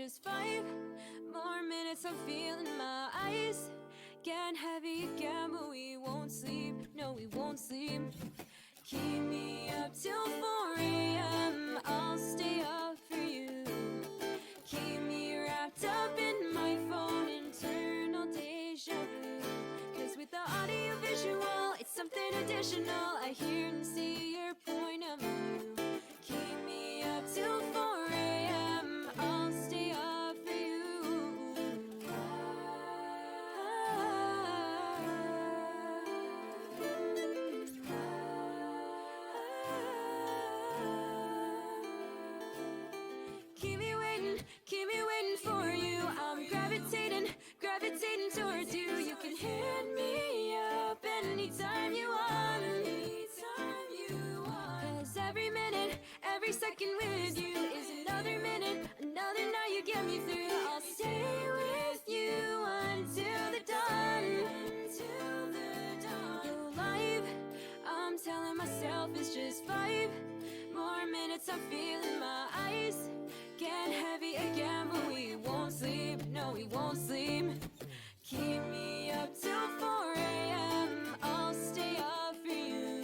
just 5 more minutes. I'm feeling my eyes getting heavy again, but we won't sleep. No, we won't sleep. Keep me up till 4 a.m. I'll stay up for you. Keep me wrapped up in my phone, internal deja vu. Cause with the audio visual, it's something additional. I hear and see your point of view. Keep me up till 4 a.m. I'll stay up for you. Keep me waiting for you. I'm gravitating towards you. You can hit me up anytime you want. Cause every minute, every second with you is another minute, another night you get me through. I'll stay with you until the dawn. Go live, I'm telling myself it's just 5 more minutes. I'm feeling my eyes getting heavy again, but we won't sleep. No, we won't sleep. Keep me up till 4 a.m. I'll stay up for you.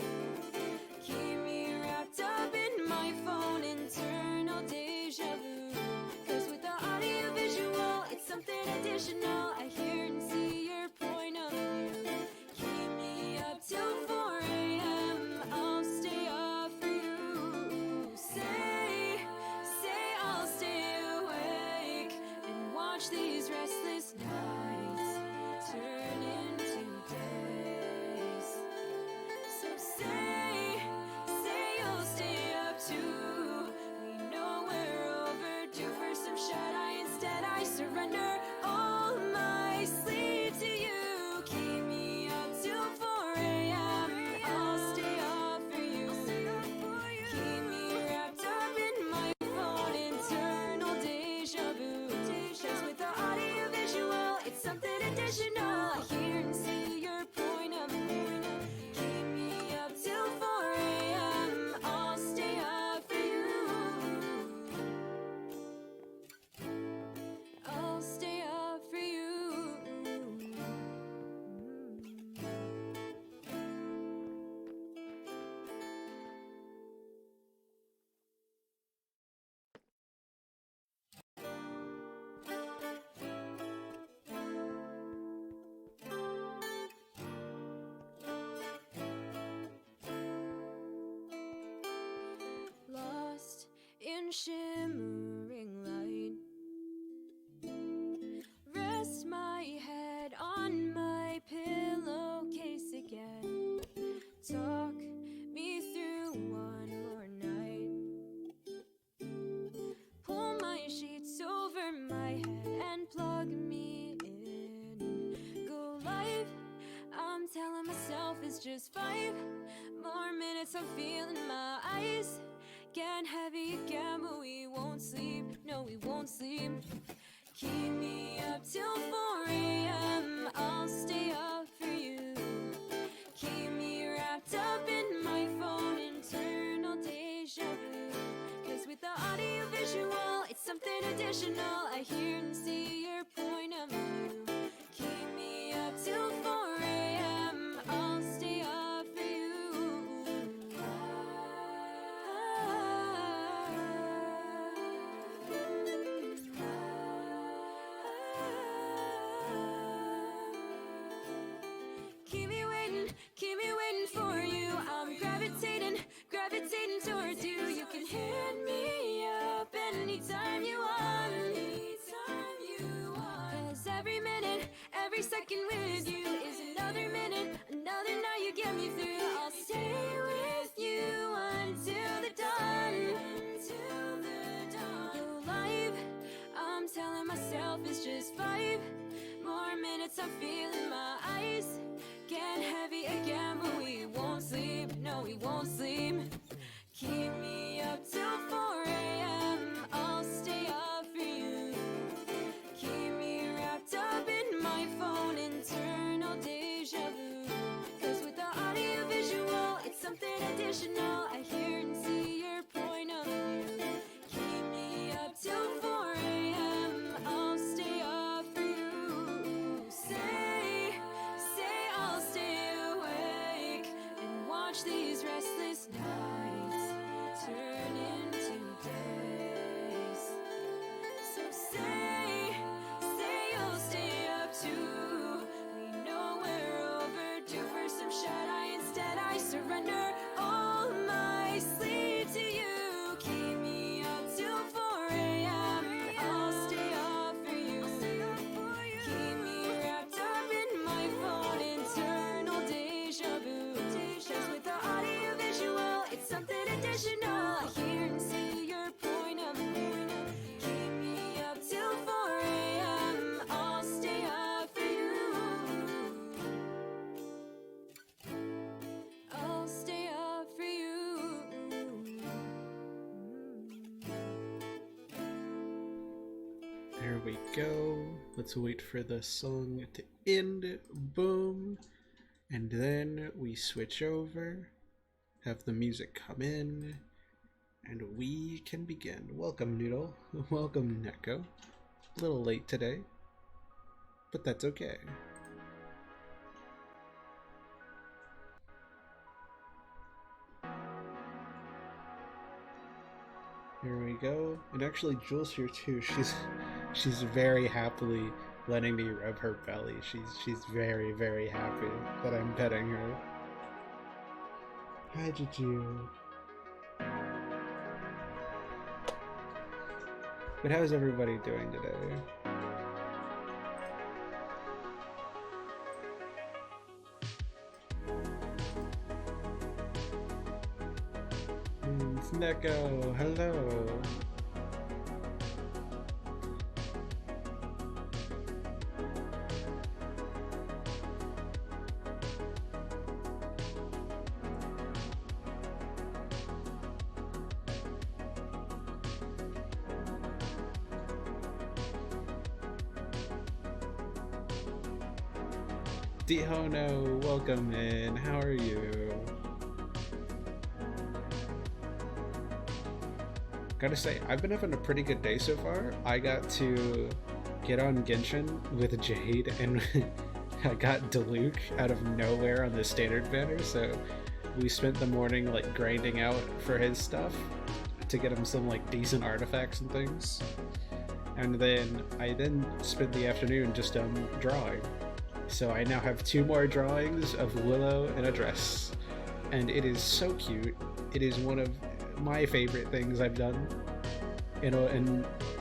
Keep me wrapped up in my phone, internal deja vu. Cause with the audio visual, it's something additional. I hear and see your point of view. Keep me up till 4 a.m. I'll stay up for you. Say I'll stay awake and watch these restless nights turn into days. So say you'll stay up too. We know we're overdue for some shut-eye. Instead I surrender all my sleep to you. Keep me up till 4 a.m. I'll stay up for you. Keep me wrapped up in my phone, internal deja vu. Cause with the audio visual, it's something additional. I hear and see your point of view. Keep me up till 4 a.m. I'll stay up for you. I'll stay up for you. Lost in shimmering light, rest my head on my pillowcase again. Talk me through one more night. Pull my sheets over my head and plug me in. Go live, I'm telling myself it's just 5 more minutes. I'm feeling my eyes getting heavy again, but we won't sleep. No, we won't sleep. Keep me up till 4 a.m. I'll stay up for you. Keep me wrapped up in my phone, internal deja vu. Cause with the audio visual, it's something additional. I hear and see your point of view. Keep me up till 4 a.m. I'll stay up for you. Keep me waiting for you. I'm gravitating towards you. You can hit me up anytime you want. Cause every minute, every second with you is another minute, another night you get me through. I'll stay with you until the dawn. Go live, I'm telling myself it's just 5 more minutes. I'm feeling my eyes getting heavy again, but we won't sleep. No, we won't sleep. Keep me up till 4 a.m. I'll stay up for you. Keep me wrapped up in my phone, internal deja vu. Cause with the audio visual, it's something additional. I hear and see your point of view. Keep me up till 4 a.m. There we go. Let's wait for the song to end. Boom. And then we switch over, have the music come in, and we can begin. Welcome, Noodle. Welcome, Neko. A little late today, but that's okay. Here we go. And actually, Jules here too. She's very happily letting me rub her belly. She's very, very happy that I'm petting her. Hi, Juju. But how's everybody doing today? Neko, hello. Dihono, welcome in. How are you? Gotta say, I've been having a pretty good day so far. I got to get on Genshin with Jade, and I got Diluc out of nowhere on the standard banner, so we spent the morning like grinding out for his stuff to get him some like decent artifacts and things. And then I spent the afternoon just drawing. So I now have 2 more drawings of Willow in a dress, and it is so cute. It is one of my favorite things I've done in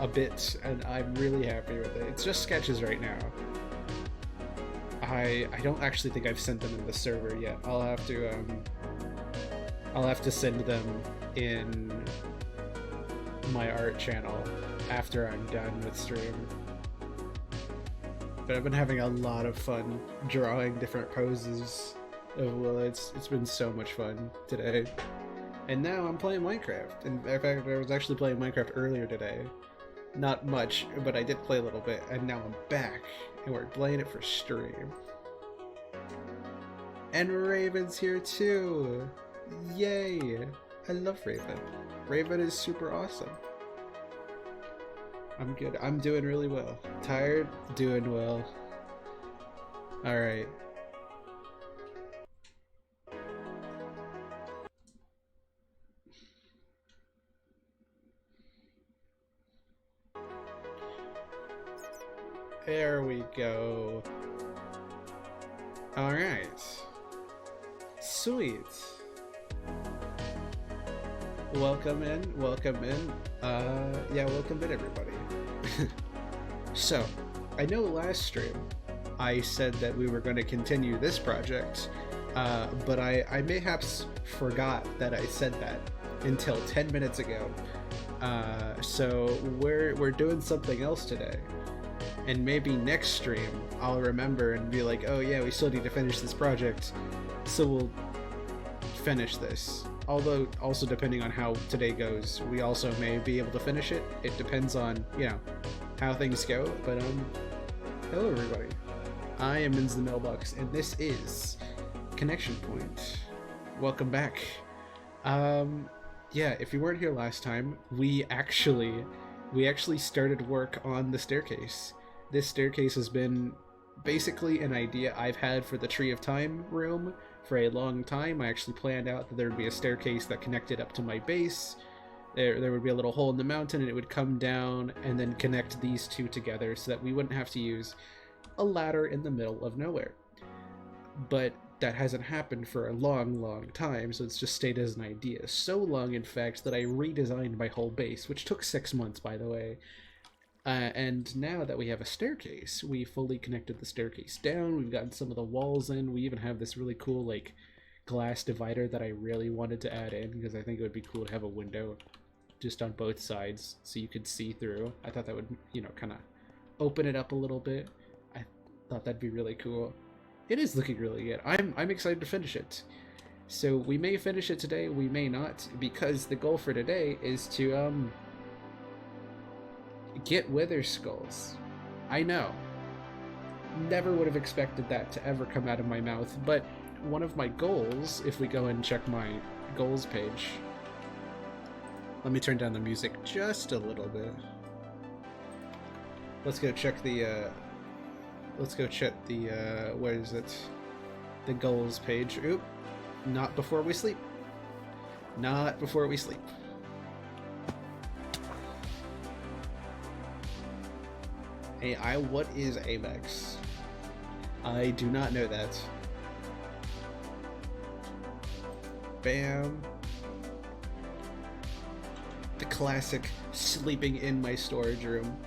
a bit, and I'm really happy with it. It's just sketches right now. I don't actually think I've sent them in the server yet. I'll have to send them in my art channel after I'm done with stream. But I've been having a lot of fun drawing different poses of Willow. It's been so much fun today. And now I'm playing Minecraft. In fact, I was actually playing Minecraft earlier today. Not much, but I did play a little bit, and now I'm back, and we're playing it for stream. And Raven's here too! Yay! I love Raven. Raven is super awesome. I'm good. I'm doing really well. Tired? Doing well. Alright. There we go. Alright. Sweet. Welcome in, welcome in. Yeah, welcome in everybody. So, I know last stream I said that we were going to continue this project, but I mayhaps forgot that I said that until 10 minutes ago. So we're doing something else today. And maybe next stream I'll remember and be like, oh yeah, we still need to finish this project, so we'll finish this. Although, also depending on how today goes, we also may be able to finish it. It depends on, you know, how things go. But, hello everybody. I am Min's the Mailbox, and this is Connection Point. Welcome back. Yeah, if you weren't here last time, we actually started work on the staircase. This staircase has been basically an idea I've had for the Tree of Time room for a long time. I actually planned out that there would be a staircase that connected up to my base. There would be a little hole in the mountain, and it would come down and then connect these two together so that we wouldn't have to use a ladder in the middle of nowhere. But that hasn't happened for a long time, so it's just stayed as an idea. So long, in fact, that I redesigned my whole base, which took 6 months, by the way. And now that we have a staircase, we fully connected the staircase down, we've gotten some of the walls in, we even have this really cool, like, glass divider that I really wanted to add in, because I think it would be cool to have a window just on both sides, so you could see through. I thought that would, you know, kind of open it up a little bit. I thought that'd be really cool. It is looking really good. I'm excited to finish it. So we may finish it today, we may not, because the goal for today is to, Get Wither Skulls. I know. Never would have expected that to ever come out of my mouth, but one of my goals, if we go and check my goals page, let me turn down the music just a little bit. Let's go check the, where is it? The goals page. Oop, not before we sleep. Not before we sleep. Hey, what is AVEX? I do not know that. Bam. The classic sleeping in my storage room.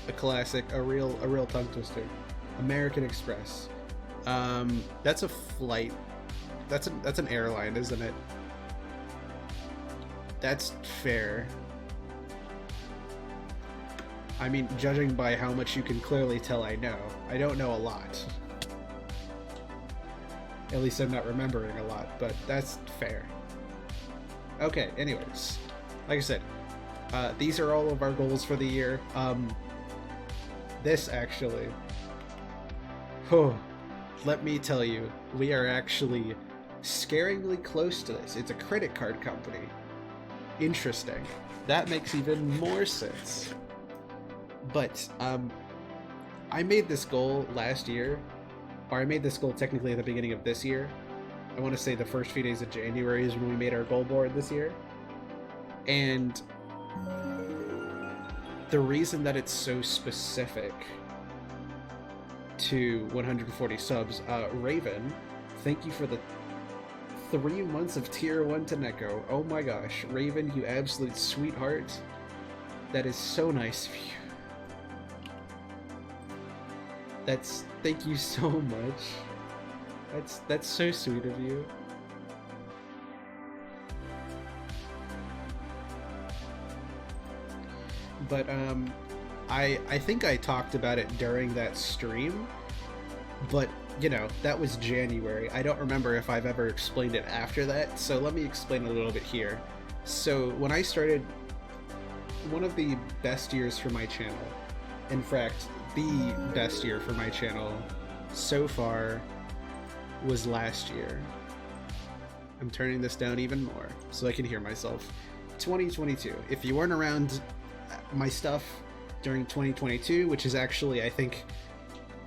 A classic, a real tongue twister. American Express. That's a flight. That's an airline, isn't it? That's fair. I mean, judging by how much you can clearly tell I know, I don't know a lot. At least I'm not remembering a lot, but that's fair. Okay, anyways. Like I said, these are all of our goals for the year. This actually... let me tell you, we are actually scaringly close to this. It's a credit card company. Interesting. That makes even more sense. But, I made this goal last year, or I made this goal technically at the beginning of this year. I want to say the first few days of January is when we made our goal board this year. And the reason that it's so specific to 140 subs, Raven, thank you for the 3 months of tier 1 to Neko. Oh my gosh, Raven, you absolute sweetheart. That is so nice of you. Thank you so much. That's so sweet of you. But I think I talked about it during that stream, but you know, that was January. I don't remember if I've ever explained it after that, so let me explain a little bit here. So when I started, one of the best years for my channel, in fact, the best year for my channel so far was last year. I'm turning this down even more so I can hear myself. 2022. If you weren't around my stuff during 2022, which is actually, I think,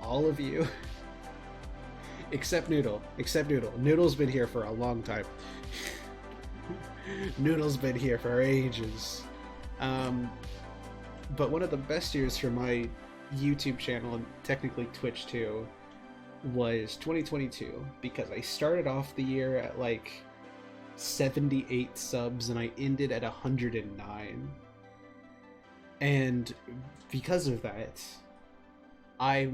all of you, except Noodle. Noodle's been here for a long time. Noodle's been here for ages. But one of the best years for my YouTube channel, and technically Twitch too, was 2022, because I started off the year at like 78 subs and I ended at 109. And because of that, I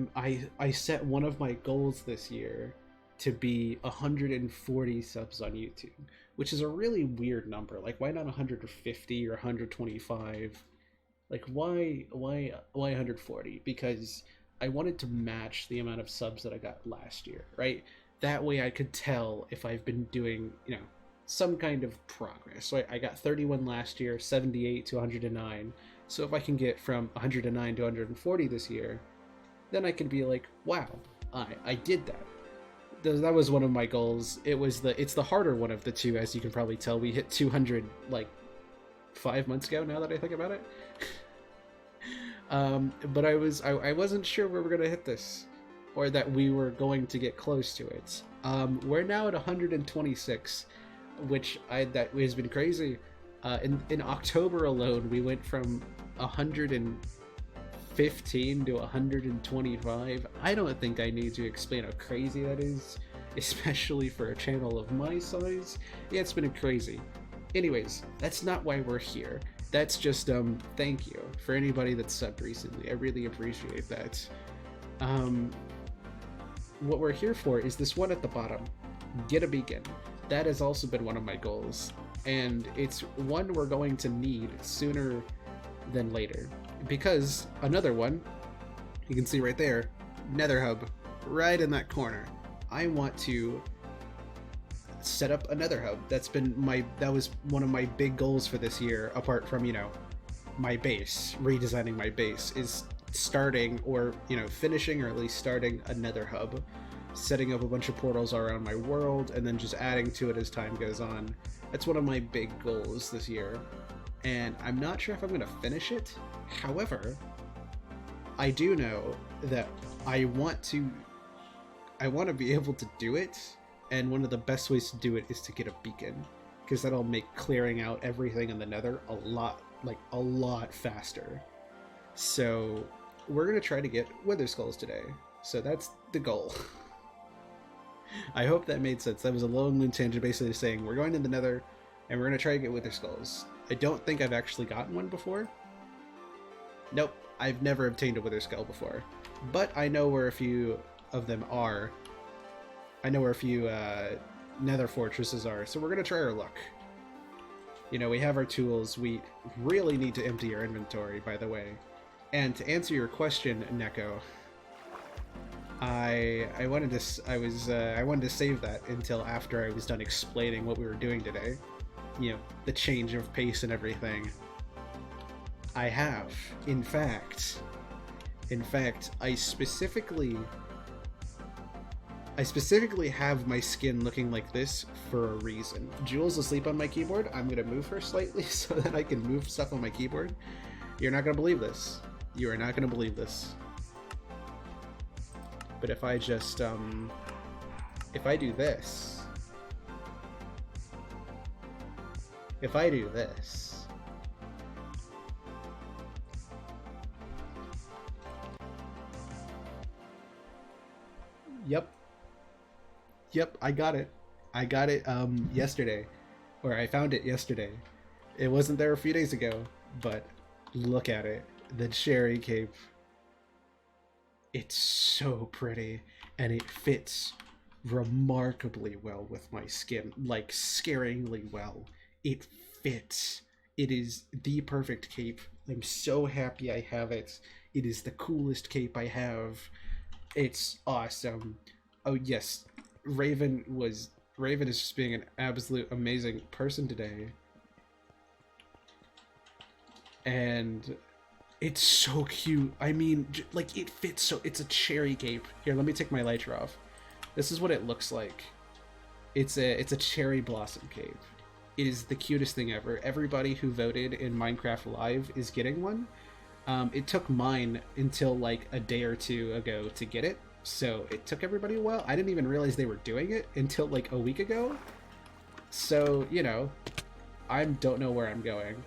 set one of my goals this year to be 140 subs on YouTube, which is a really weird number. Like, why not 150 or 125? Like, why 140? Because I wanted to match the amount of subs that I got last year, right? That way I could tell if I've been doing, you know, some kind of progress. So I got 31 last year, 78 to 109. So if I can get from 109 to 140 this year, then I can be like, wow, I did that. That was one of my goals. It's the harder one of the two, as you can probably tell. We hit 200 like 5 months ago, now that I think about it. But I wasn't sure we were gonna hit this, or that we were going to get close to it. We're now at 126, which that has been crazy. In October alone, we went from 115 to 125. I don't think I need to explain how crazy that is, especially for a channel of my size. Yeah, it's been crazy. Anyways, that's not why we're here. That's just, thank you for anybody that's subbed recently. I really appreciate that. What we're here for is this one at the bottom. Get a beacon. That has also been one of my goals. And it's one we're going to need sooner than later. Because another one, you can see right there, Nether Hub, right in that corner. I want to set up a Nether Hub. That was one of my big goals for this year, apart from, you know, my base, redesigning my base, is starting, or finishing, or at least starting a nether hub, setting up a bunch of portals around my world, and then just adding to it as time goes on. That's one of my big goals this year, and I'm not sure if I'm going to finish it. However, I do know that I want to be able to do it, and one of the best ways to do it is to get a beacon, because that'll make clearing out everything in the nether a lot faster. So we're going to try to get Wither Skulls today. So that's the goal. I hope that made sense. That was a long moon tangent, basically saying we're going to the nether and we're going to try to get Wither Skulls. I don't think I've actually gotten one before. Nope, I've never obtained a Wither Skull before. But I know where a few of them are. I know where a few nether fortresses are, so we're going to try our luck. We have our tools. We really need to empty our inventory, by the way. And to answer your question, Neko, I wanted to save that until after I was done explaining what we were doing today. The change of pace and everything. I have, in fact, I specifically have my skin looking like this for a reason. Jules asleep on my keyboard. I'm gonna move her slightly so that I can move stuff on my keyboard. You're not gonna believe this. You are not gonna believe this. But if I just, if I do this, Yep, I got it. Yesterday. Or I found it yesterday. It wasn't there a few days ago, but look at it. The cherry cape. It's so pretty, and it fits remarkably well with my skin. Like, scaringly well. It fits. It is the perfect cape. I'm so happy I have it. It is the coolest cape I have. It's awesome. Oh yes, Raven is just being an absolute amazing person today. And it's so cute. I mean, like, it fits so... It's a cherry cape. Here, let me take my elytra off. This is what it looks like. It's a cherry blossom cape. It is the cutest thing ever. Everybody who voted in Minecraft Live is getting one. It took mine until like a day or two ago to get it. So it took everybody a while. I didn't even realize they were doing it until like a week ago. So, I don't know where I'm going.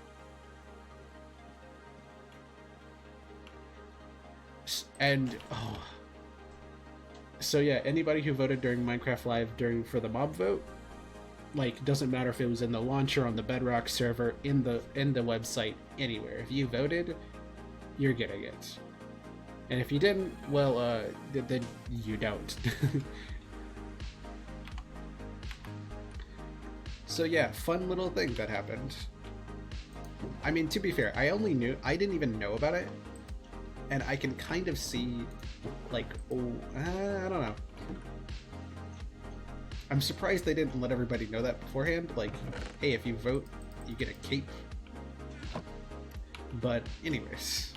And, so yeah, anybody who voted during Minecraft Live for the mob vote, like, doesn't matter if it was in the launcher, on the Bedrock server, in the website, anywhere. If you voted, you're getting it. And if you didn't, well, then you don't. So yeah, fun little thing that happened. I mean, to be fair, I didn't even know about it. And I can kind of see, like, I don't know. I'm surprised they didn't let everybody know that beforehand. Like, hey, if you vote, you get a cape. But anyways.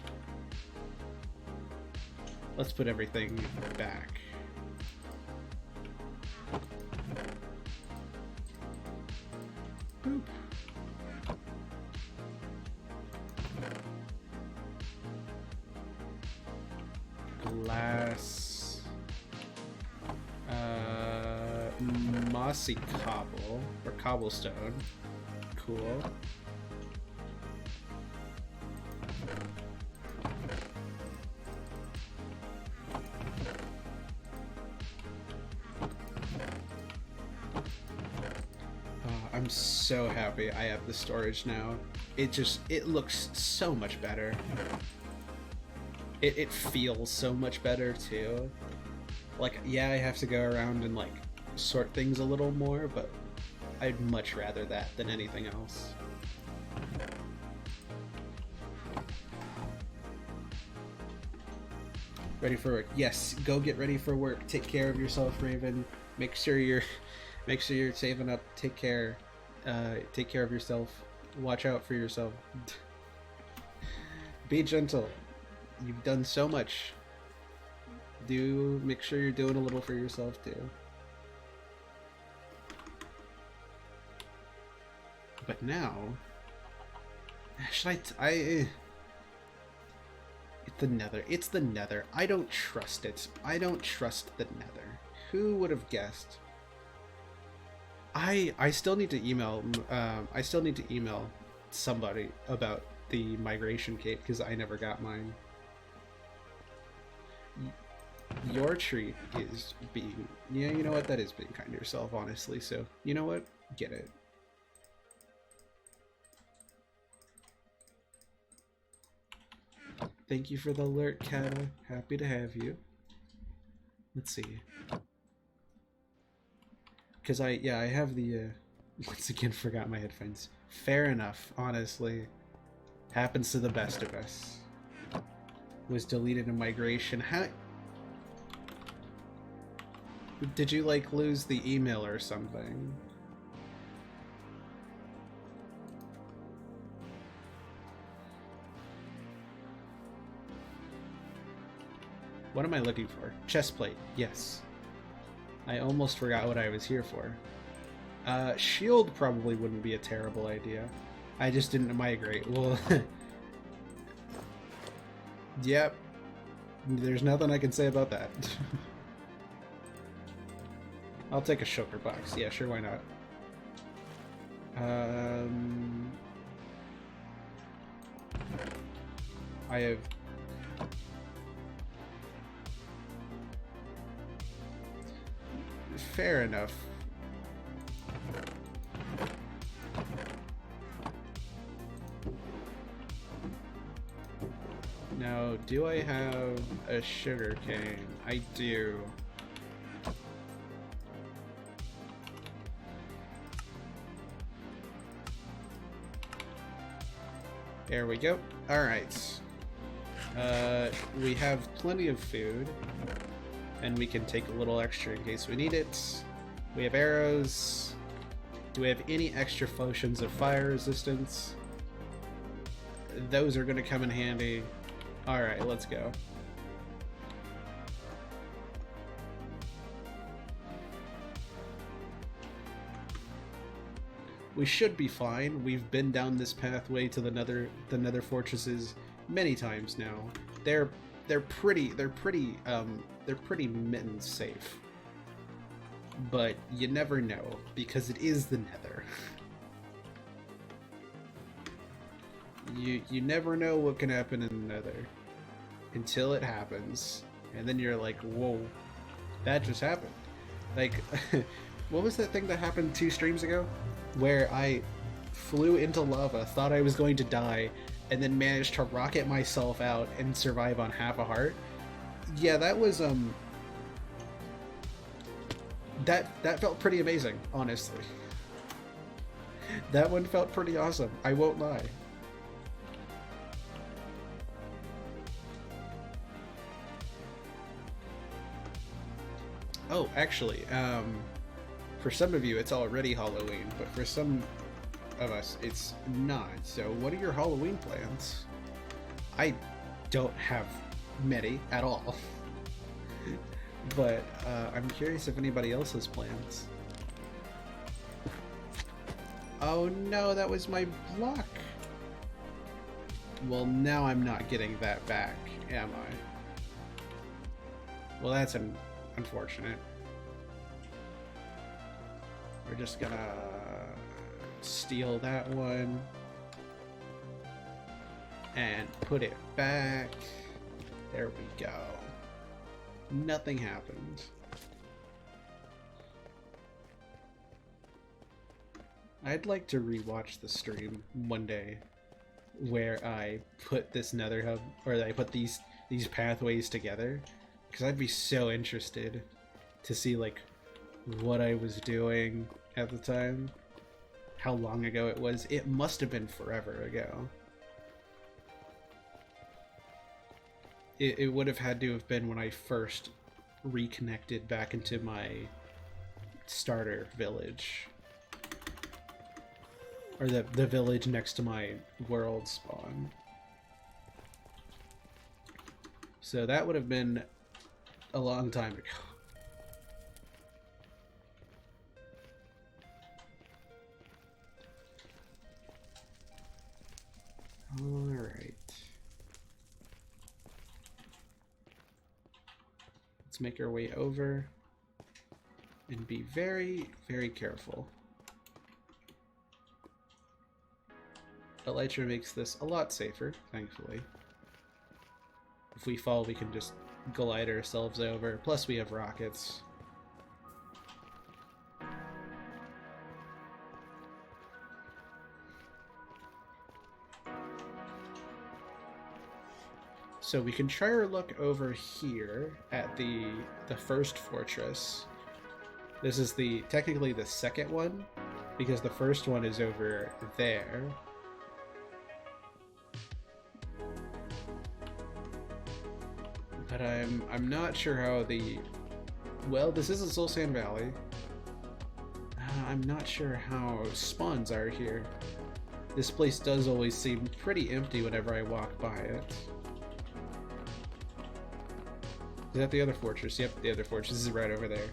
Let's put everything back. Boop. Glass. Mossy cobble, or cobblestone. Cool. I'm so happy I have the storage now. It looks so much better. It feels so much better too. Like, yeah, I have to go around and like sort things a little more, but I'd much rather that than anything else. Ready for work. Yes, go get ready for work. Take care of yourself, Raven. Make sure you're saving up. Take care of yourself. Watch out for yourself. Be gentle. You've done so much. Do make sure you're doing a little for yourself too. But now, should it's the Nether. It's the Nether. I don't trust it. I don't trust the Nether. Who would have guessed? I still need to email. I still need to email somebody about the migration cape because I never got mine. Your treat is being... Yeah, you know what? That is being kind to yourself, honestly. So, you know what? Get it. Thank you for the alert, Kata. Happy to have you. Let's see. Because I have the... once again, forgot my headphones. Fair enough, honestly. Happens to the best of us. Was deleted in migration. How... Did you, like, lose the email or something? What am I looking for? Chest plate. Yes. I almost forgot what I was here for. Shield probably wouldn't be a terrible idea. I just didn't migrate. Well... Yep. There's nothing I can say about that. I'll take a shulker box. Yeah, sure, why not? I have... Fair enough. Now, do I have a sugar cane? I do. There we go. Alright. We have plenty of food. And we can take a little extra in case we need it. We have arrows. Do we have any extra potions of fire resistance? Those are going to come in handy. Alright, let's go. We should be fine. We've been down this pathway to the Nether fortresses many times now. They're pretty mittens safe. But you never know, because it is the Nether. You never know what can happen in the Nether until it happens, and then you're like, whoa, that just happened. Like, what was that thing that happened 2 streams ago? Where I flew into lava, thought I was going to die, and then managed to rocket myself out and survive on half a heart. Yeah, that was that felt pretty amazing, honestly. That one felt pretty awesome, I won't lie. Oh, actually, for some of you it's already Halloween, but for some of us it's not. So what are your Halloween plans? I don't have many at all. But I'm curious if anybody else has plans. Oh no, that was my block. Well, now I'm not getting that back, am I? Well, that's unfortunate. We're just gonna steal that one and put it back. There we go. Nothing happened. I'd like to rewatch the stream one day where I put this nether hub, or I put these pathways together, because I'd be so interested to see like what I was doing at the time, how long ago it was. It must have been forever ago. It would have had to have been when I first reconnected back into my starter village. Or the village next to my world spawn. So that would have been a long time ago. Alright. Let's make our way over and be very, very careful. Elytra makes this a lot safer, thankfully. If we fall, we can just glide ourselves over. Plus, we have rockets. So we can try our luck over here at the first fortress. This is technically the second one, because the first one is over there. But I'm not sure how well, this isn't Soul Sand Valley. I'm not sure how spawns are here. This place does always seem pretty empty whenever I walk by it. Is that the other fortress? Yep, the other fortress is right over there.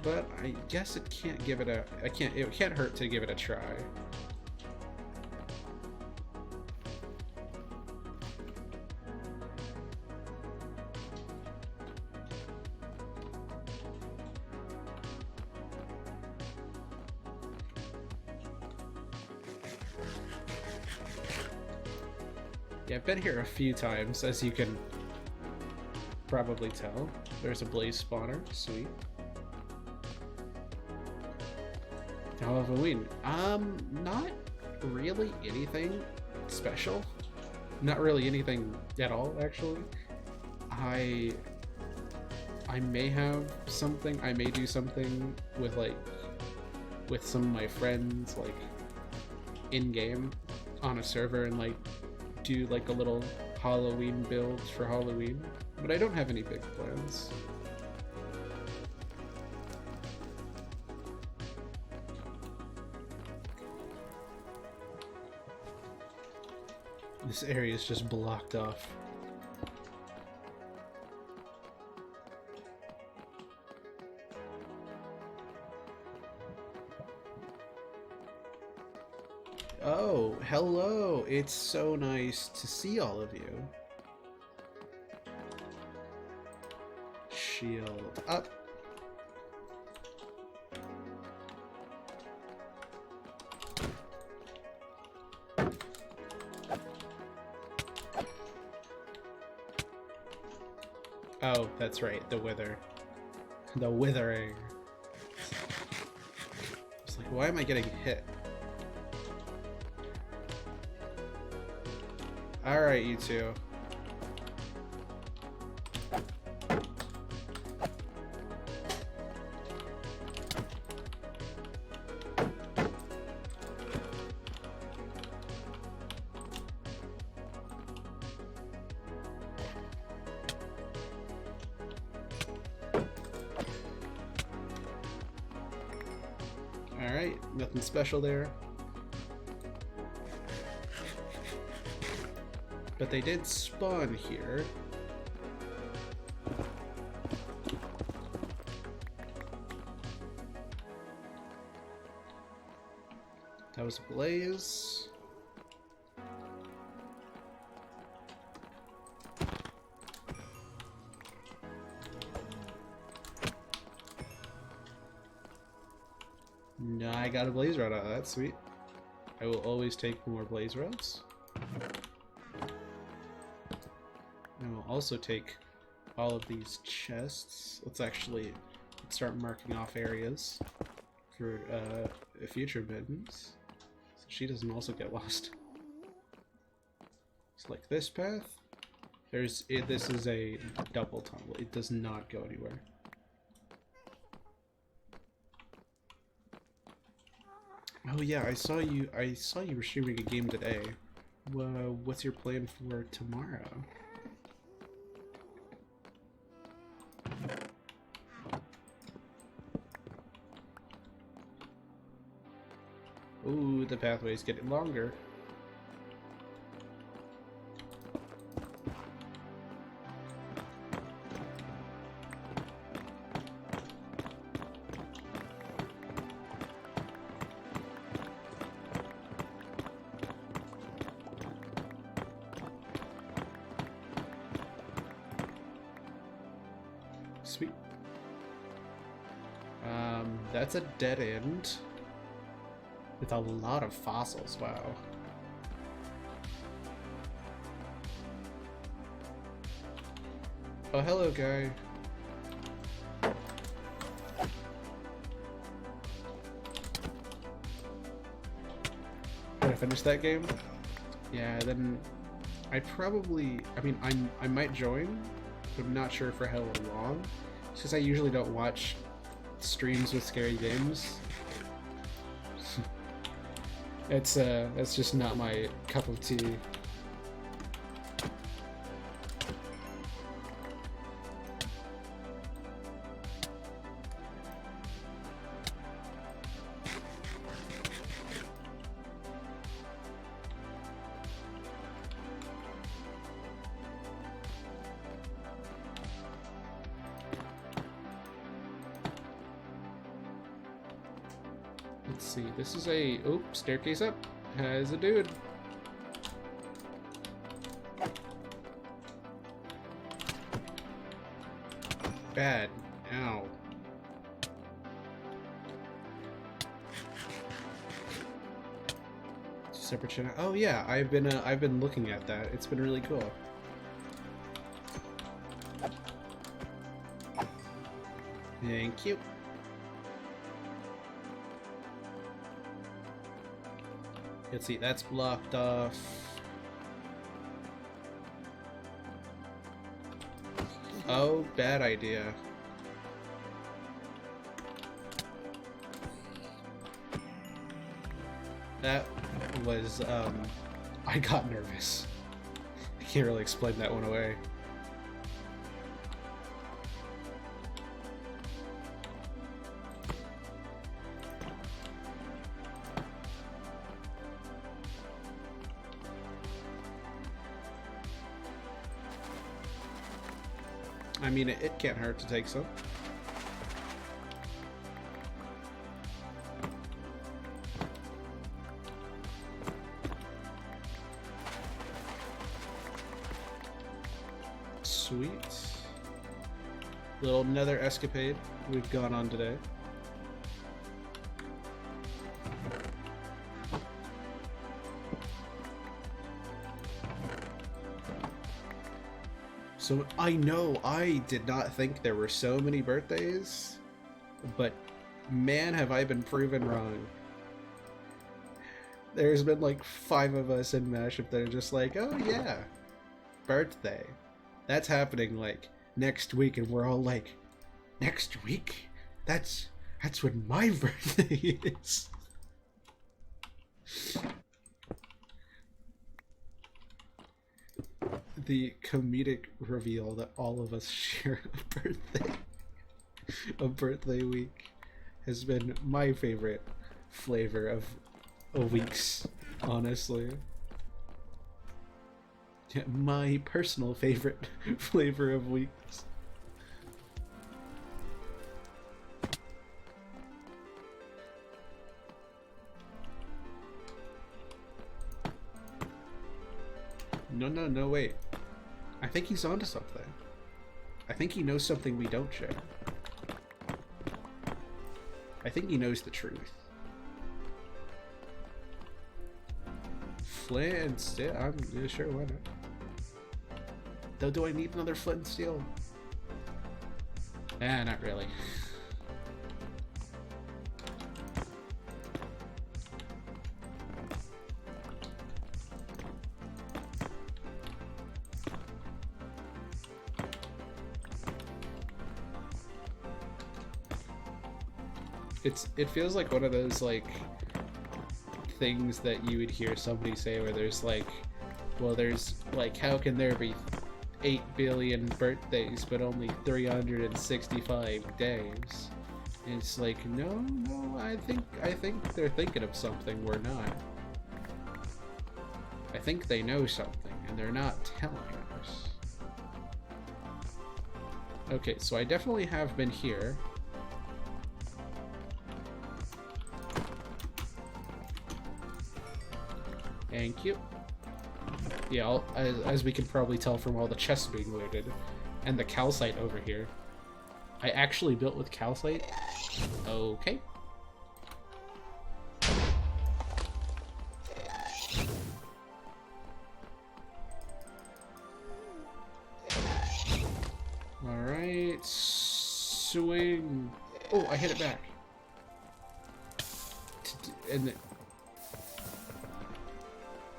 But I guess it can't give it it can't hurt to give it a try. Yeah, I've been here a few times, as you can probably tell. There's a blaze spawner, sweet. Halloween. Not really anything special. Not really anything at all, actually. I may have something. I may do something with with some of my friends, like in game on a server, and do a little Halloween build for Halloween. But I don't have any big plans. This area is just blocked off. Oh, hello! It's so nice to see all of you. Shield up. Oh, that's right, the wither. The withering. It's like, why am I getting hit? Alright, you two. Alright, nothing special there. But they did spawn here. That was a blaze. No, I got a blaze rod out of that, sweet. I will always take more blaze rods. I will also take all of these chests. Let's start marking off areas for future mittens, so she doesn't also get lost. It's like this path. This is a double tunnel. It does not go anywhere. Oh yeah, I saw you were streaming a game today. What's your plan for tomorrow? Ooh, the pathway's getting longer. That's a dead end. With a lot of fossils, wow. Oh, hello, guy. Did I finish that game? Yeah, then I mean, I might join, but I'm not sure for how long. It's because I usually don't watch streams with scary games. It's just not my cup of tea. Let's see, this is a, oh, staircase up. Has a dude. Bad. Ow. Separate channel. Oh yeah, I've been looking at that. It's been really cool. Thank you. Let's see, that's blocked off. Oh, bad idea. That was, I got nervous. I can't really explain that one away. I mean, it can't hurt to take some. Sweet. Little nether escapade we've gone on today. So, I know, I did not think there were so many birthdays, but man, have I been proven wrong. There's been like 5 of us in Mashup that are just like, oh yeah, birthday. That's happening like next week, and we're all like, next week? That's when my birthday is. The comedic reveal that all of us share a birthday week has been my favorite flavor of weeks, honestly. Yeah, my personal favorite flavor of weeks. No, wait. I think he's onto something. I think he knows something we don't share. I think he knows the truth. Flint and steel? Yeah, sure, why not? Though, do I need another flint and steel? Not really. It feels like one of those like things that you would hear somebody say where there's like, well, there's like, how can there be 8 billion birthdays but only 365 days? And it's like, no, I think they're thinking of something we're not. I think they know something and they're not telling us. Okay, so I definitely have been here. Thank you. Yeah, as we can probably tell from all the chests being looted and the calcite over here. I actually built with calcite. Okay. Alright, swing. Oh, I hit it back. And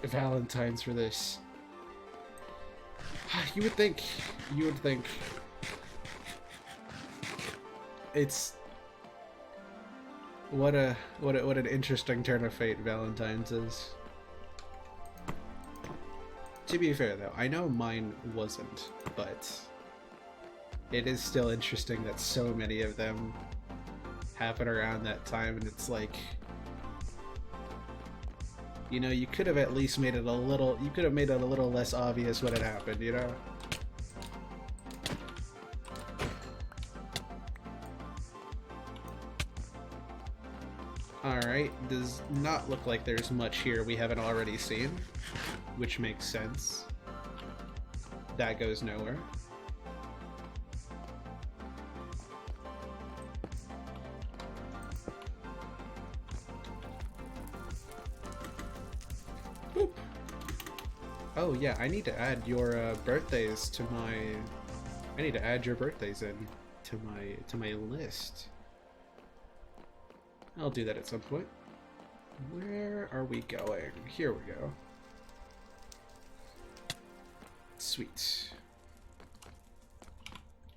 Valentine's for this. You would think. It's what an interesting turn of fate Valentine's is. To be fair though, I know mine wasn't, but it is still interesting that so many of them happen around that time, and it's like, you know, you could have at least made it a little, you could have made it a little less obvious when it happened, you know? Alright, does not look like there's much here we haven't already seen, which makes sense. That goes nowhere. Boop. Oh yeah, I need to add your birthdays to my... I need to add your birthdays in to my list. I'll do that at some point. Where are we going? Here we go. Sweet.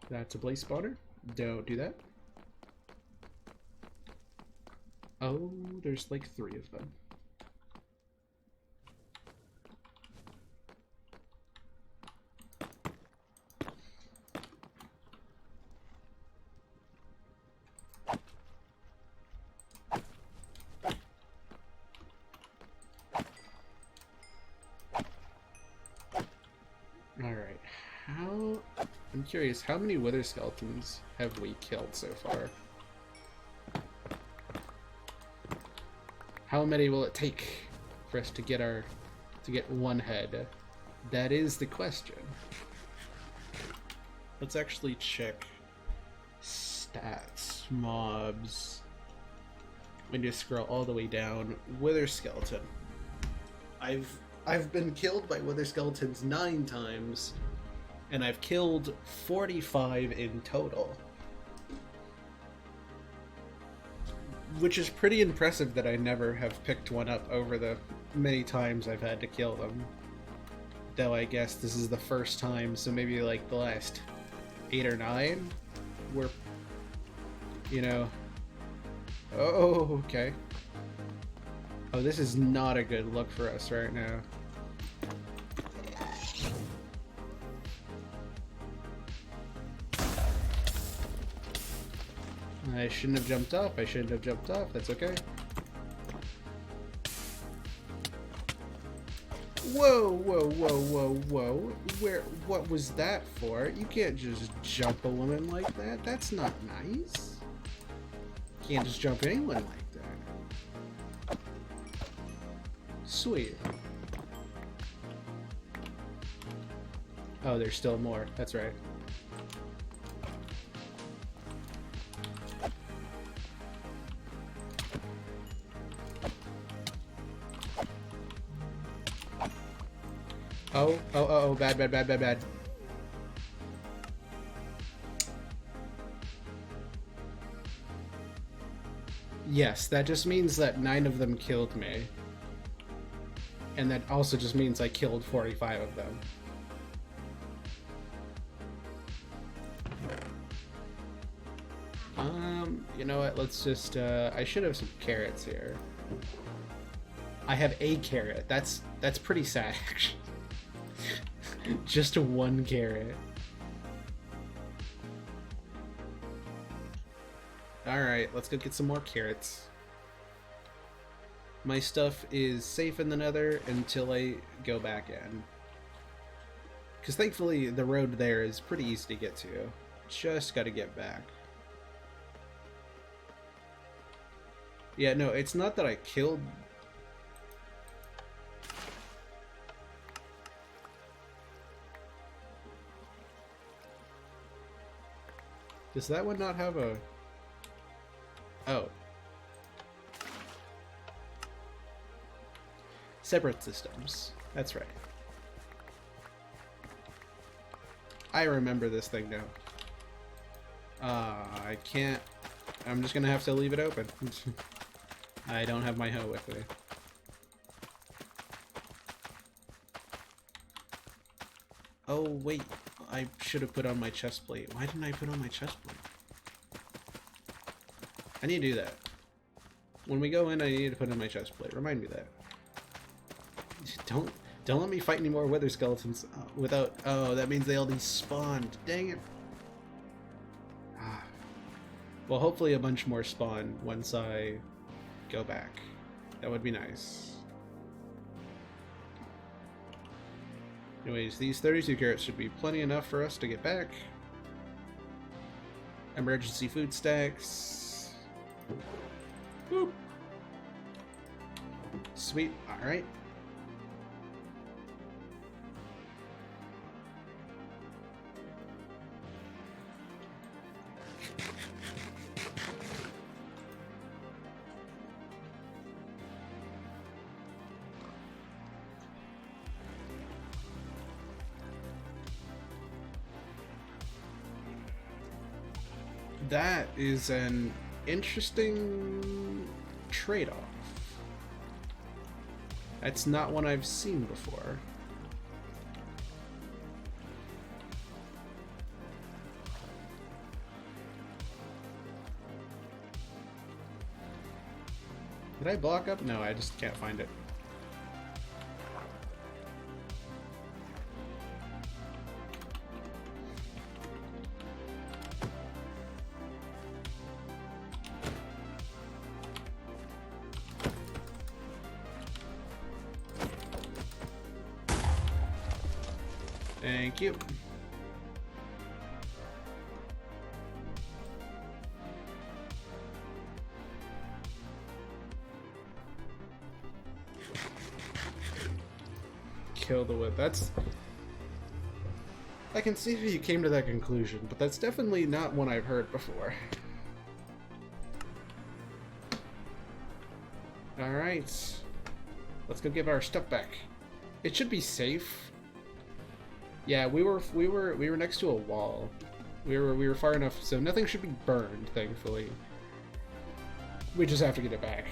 That's a blaze spawner. Don't do that. Oh, there's like 3 of them. Alright, I'm curious, how many wither skeletons have we killed so far? How many will it take for us to get one head? That is the question. Let's actually check stats, mobs. We just scroll all the way down. Wither skeleton. I've been killed by wither skeletons 9 times, and I've killed 45 in total. Which is pretty impressive that I never have picked one up over the many times I've had to kill them. Though I guess this is the first time, so maybe like the last 8 or 9 were, you know... Oh, okay. Oh, this is not a good look for us right now. I shouldn't have jumped off. That's okay. Whoa, whoa, whoa, whoa, whoa. What was that for? You can't just jump a woman like that. That's not nice. You can't just jump anyone like that. Sweet. Oh, there's still more. That's right. Oh, bad. Yes, that just means that 9 of them killed me. And that also just means I killed 45 of them. You know what, let's just, I should have some carrots here. I have a carrot. That's pretty sad, actually. Just 1 carrot. Alright, let's go get some more carrots. My stuff is safe in the nether until I go back in. Because thankfully the road there is pretty easy to get to. Just gotta get back. Yeah, no, it's not that I killed... Does that one not have a... Oh. Separate systems. That's right. I remember this thing now. I can't... I'm just gonna have to leave it open. I don't have my hoe with me. Oh, wait. I should have put on my chest plate. Why didn't I put on my chest plate? I need to do that. When we go in, I need to put on my chest plate. Remind me of that. Don't let me fight any more wither skeletons without... Oh, that means they all despawned. Dang it. Well, hopefully a bunch more spawn once I go back. That would be nice. Anyways, these 32 carrots should be plenty enough for us to get back. Emergency food stacks. Boop. Sweet. Alright. That is an interesting trade-off. That's not one I've seen before. Did I block up? No, I just can't find it. Thank you. Kill the whip. That's... I can see how you came to that conclusion, but that's definitely not one I've heard before. Alright. Let's go give our stuff back. It should be safe. Yeah, we were next to a wall. We were far enough, so nothing should be burned, thankfully. We just have to get it back.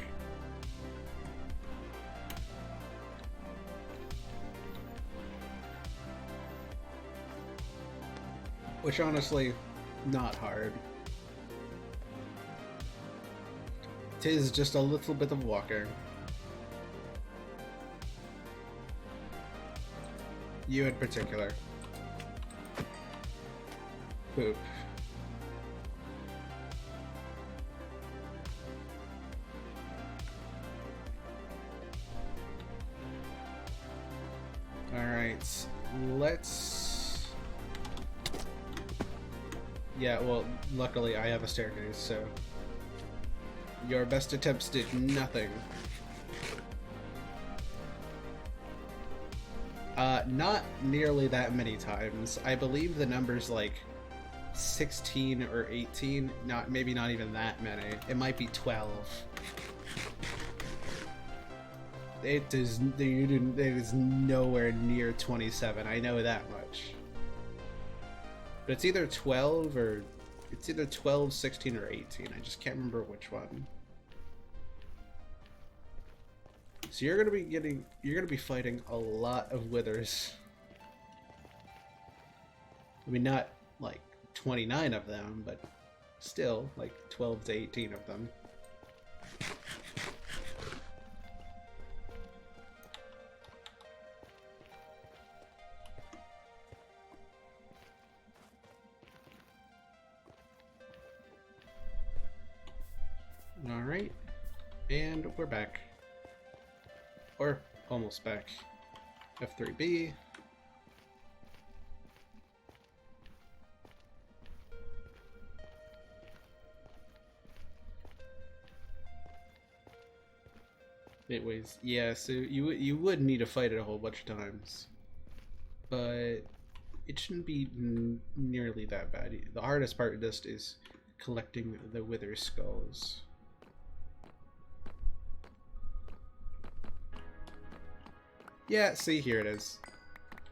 Which honestly, not hard. 'Tis just a little bit of walking. You in particular. Poop. Alright, let's... Yeah, well, luckily I have a staircase, so... Your best attempts did nothing. Not nearly that many times. I believe the number's like 16 or 18. Maybe not even that many. It might be 12. It is nowhere near 27. I know that much. But it's either 12 or... It's either 12, 16, or 18. I just can't remember which one. So you're gonna be fighting a lot of withers. I mean, not like 29 of them, but still like 12 to 18 of them. All right, and we're back. Or almost back. F3B. It weighs, yeah, so you would need to fight it a whole bunch of times. But it shouldn't be nearly that bad. The hardest part just is collecting the wither skulls. Yeah, see, here it is.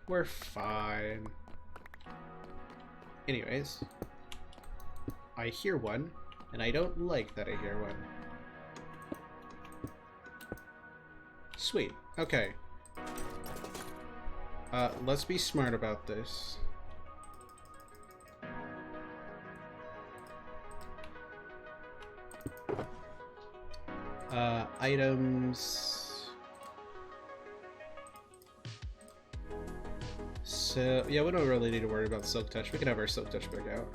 We're fine. Anyways, I hear one, and I don't like that I hear one. Sweet. Okay. Let's be smart about this. Items. So, yeah, we don't really need to worry about Silk Touch. We can have our Silk Touch back out.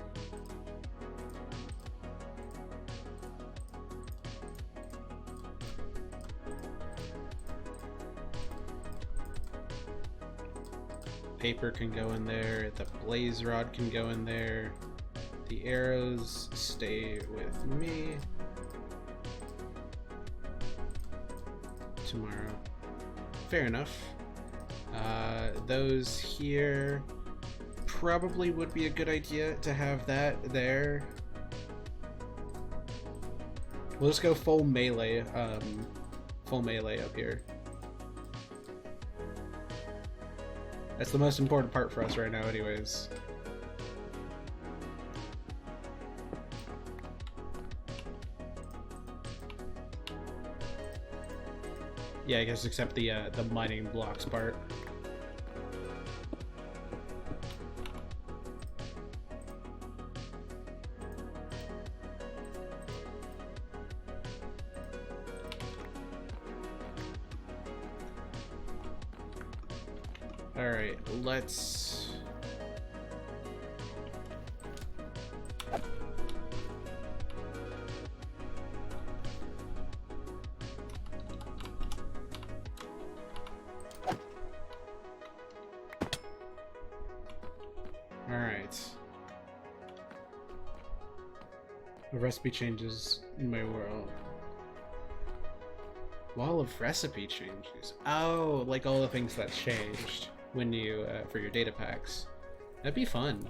Paper can go in there. The Blaze Rod can go in there. The arrows stay with me. Tomorrow. Fair enough. Those here probably would be a good idea to have that there. We'll just go full melee up here. That's the most important part for us right now anyways. Yeah, I guess except the mining blocks part. All right, let's. The recipe changes in my world. Wall of recipe changes. Oh, like all the things that changed when you for your data packs. That'd be fun.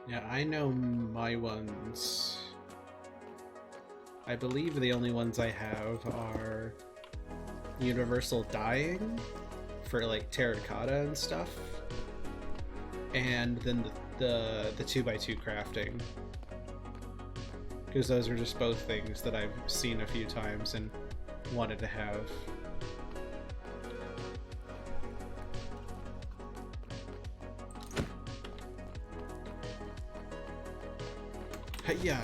Yeah, I know my ones. I believe the only ones I have are Universal Dyeing for like terracotta and stuff, and then the 2x2 crafting, because those are just both things that I've seen a few times and wanted to have. Yeah.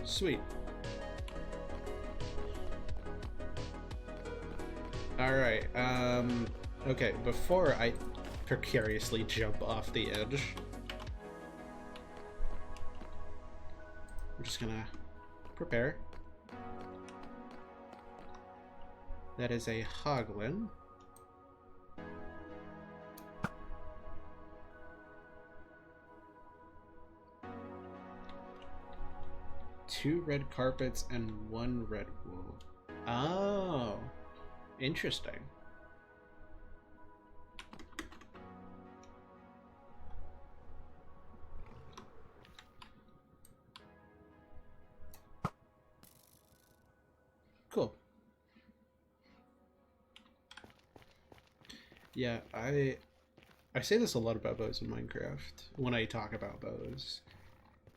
Sweet. Alright, okay, before I precariously jump off the edge, we're just gonna prepare. That is a Hoglin. Two red carpets and one red wool. Oh, interesting. Cool. Yeah, I say this a lot about bows in Minecraft when I talk about bows,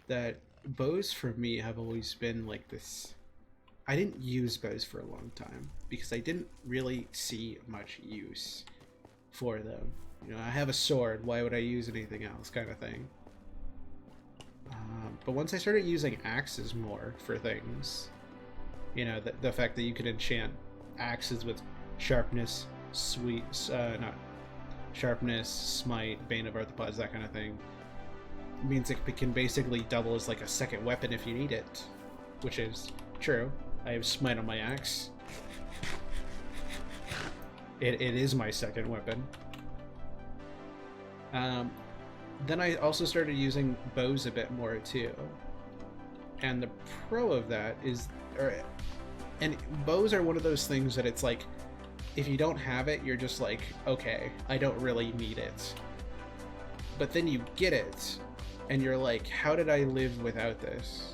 that bows for me have always been like this. I didn't use bows for a long time because I didn't really see much use for them. You know, I have a sword, why would I use anything else, kind of thing. But once I started using axes more for things, you know, the fact that you could enchant axes with sharpness, not sharpness, smite, bane of arthropods, that kind of thing, means it can basically double as like a second weapon if you need it, which is true. I have smite on my axe. It is my second weapon. Then I also started using bows a bit more too. And the pro of that is, and bows are one of those things that it's like, if you don't have it, you're just like, okay, I don't really need it. But then you get it, and you're like, how did I live without this?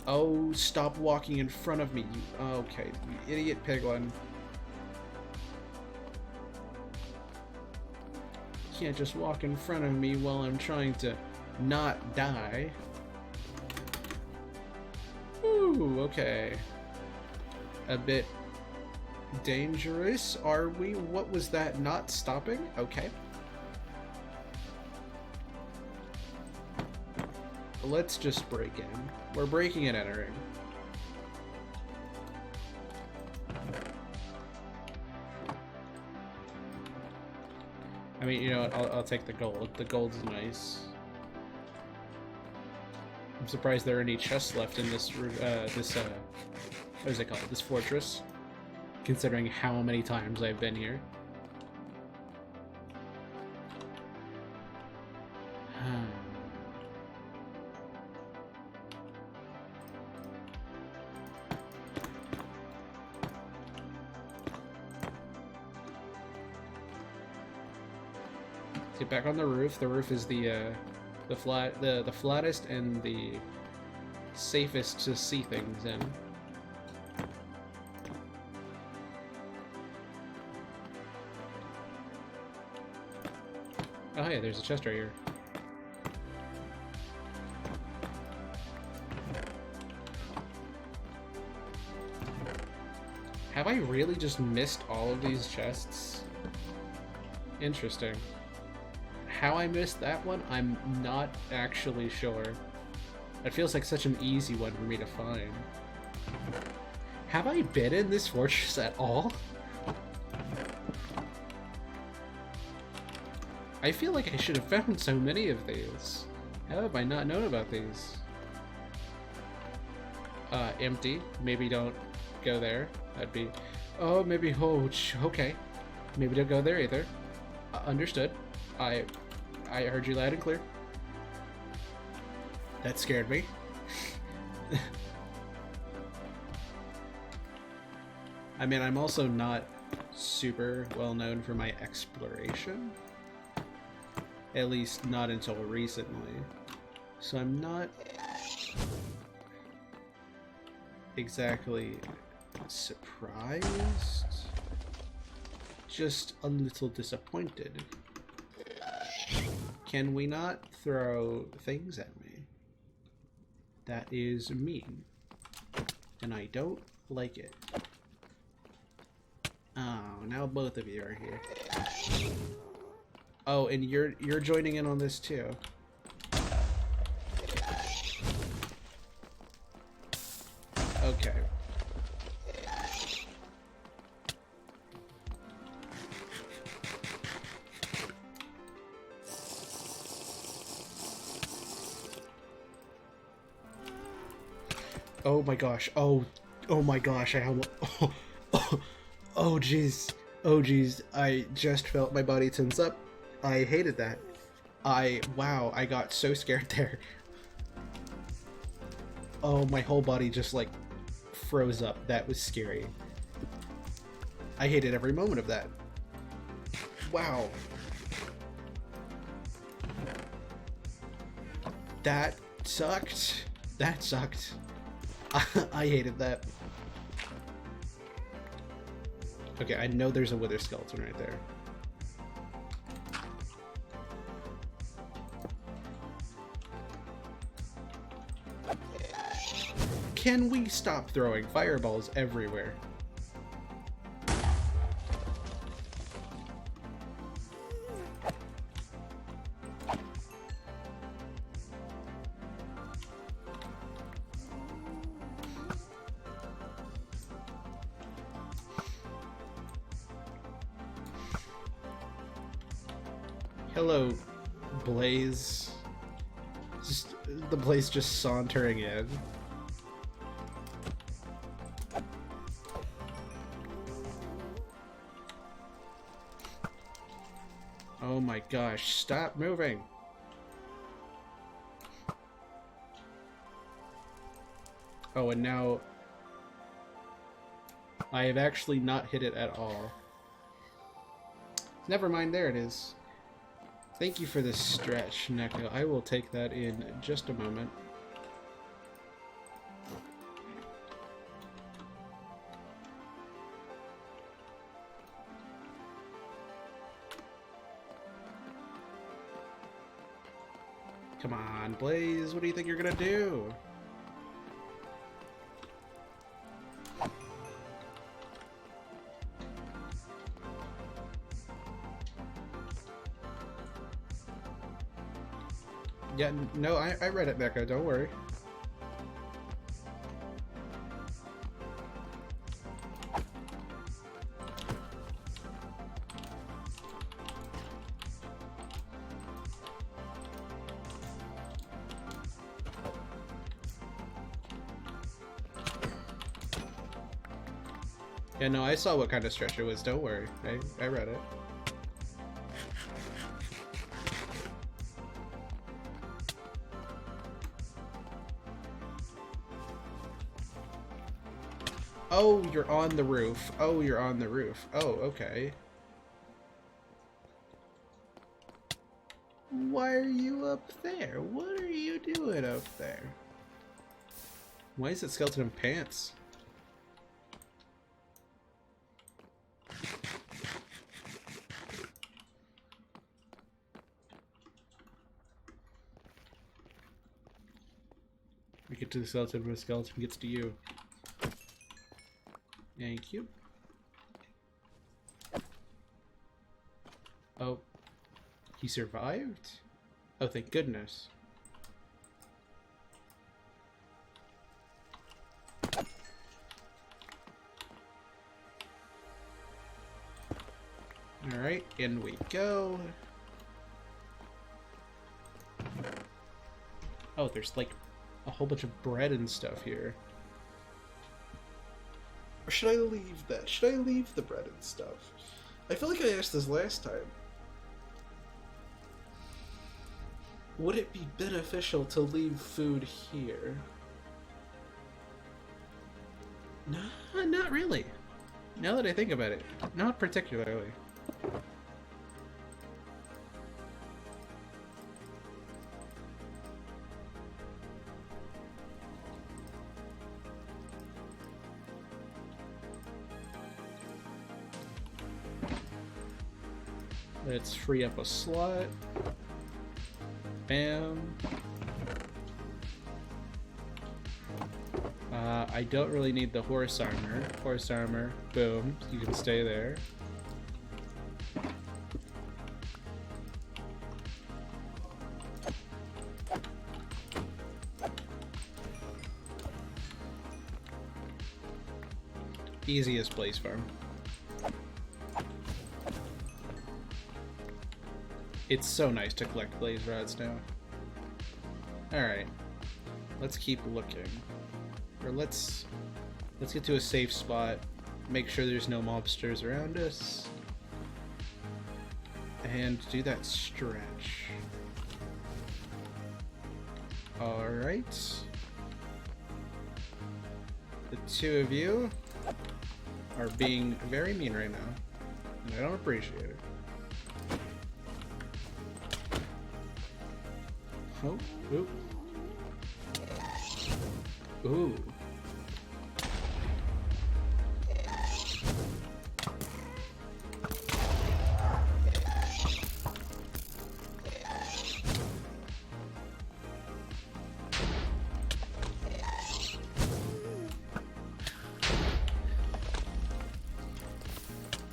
Oh, stop walking in front of me, you... Okay, you idiot piglin. Can't just walk in front of me while I'm trying to not die. Ooh, okay. A bit dangerous, are we? What was that, not stopping? Okay. Let's just break in. We're breaking and entering. I mean, you know what? I'll take the gold. The gold's nice. I'm surprised there are any chests left in this, what is it called? This fortress. Considering how many times I've been here. Get back on the roof. The roof is the flattest and the safest to see things in. Oh yeah, there's a chest right here. Have I really just missed all of these chests? Interesting. How I missed that one, I'm not actually sure. It feels like such an easy one for me to find. Have I been in this fortress at all? I feel like I should have found so many of these. How have I not known about these? Empty. Maybe don't go there. That'd be... Oh, maybe... Oh, okay. Maybe don't go there either. Understood. I heard you loud and clear. That scared me. I mean, I'm also not super well known for my exploration. At least not until recently. So I'm not exactly surprised. Just a little disappointed. Can we not throw things at me? That is mean. And I don't like it. Oh, now both of you are here. Oh, and you're joining in on this too. Okay. Oh my gosh. Oh my gosh. I almost... Oh jeez. Oh jeez. I just felt my body tense up. I hated that. Wow, I got so scared there. Oh, my whole body just like froze up. That was scary. I hated every moment of that. Wow. That sucked. That sucked. I hated that. Okay, I know there's a wither skeleton right there. Can we stop throwing fireballs everywhere? Hello, Blaze. Just the Blaze just sauntering in. Oh my gosh, stop moving. Oh, and now I have actually not hit it at all. Never mind, there it is. Thank you for this stretch, Neko. I will take that in just a moment. Come on, Blaze, what do you think you're gonna do? Yeah, no, I read it, Neko, don't worry. Yeah, no, I saw what kind of stretch it was, don't worry. I read it. Oh, you're on the roof. Oh, you're on the roof. Oh, okay. Why are you up there? What are you doing up there? Why is it skeleton in pants? We get to the skeleton when the skeleton gets to you. Thank you. Oh. He survived? Oh, thank goodness. Alright, in we go. Oh, there's like a whole bunch of bread and stuff here. Or should I leave that? Should I leave the bread and stuff? I feel like I asked this last time. Would it be beneficial to leave food here? No, not really. Now that I think about it, not particularly. Let's free up a slot. Bam. I don't really need the horse armor. Horse armor, boom, you can stay there. Easiest place farm. It's so nice to collect blaze rods now. Alright. Let's keep looking. Or let's get to a safe spot. Make sure there's no mobsters around us. And do that stretch. Alright. The two of you are being very mean right now. And I don't appreciate it. Oh, ooh. Ooh.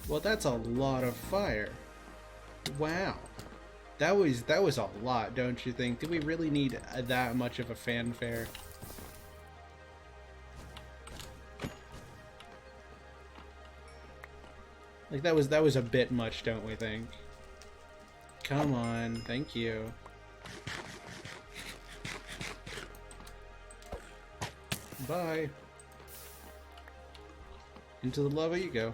Well, that's a lot of fire. Wow. That was a lot, don't you think? Do we really need that much of a fanfare? Like that was a bit much, don't we think? Come on, thank you. Bye. Into the lava you go.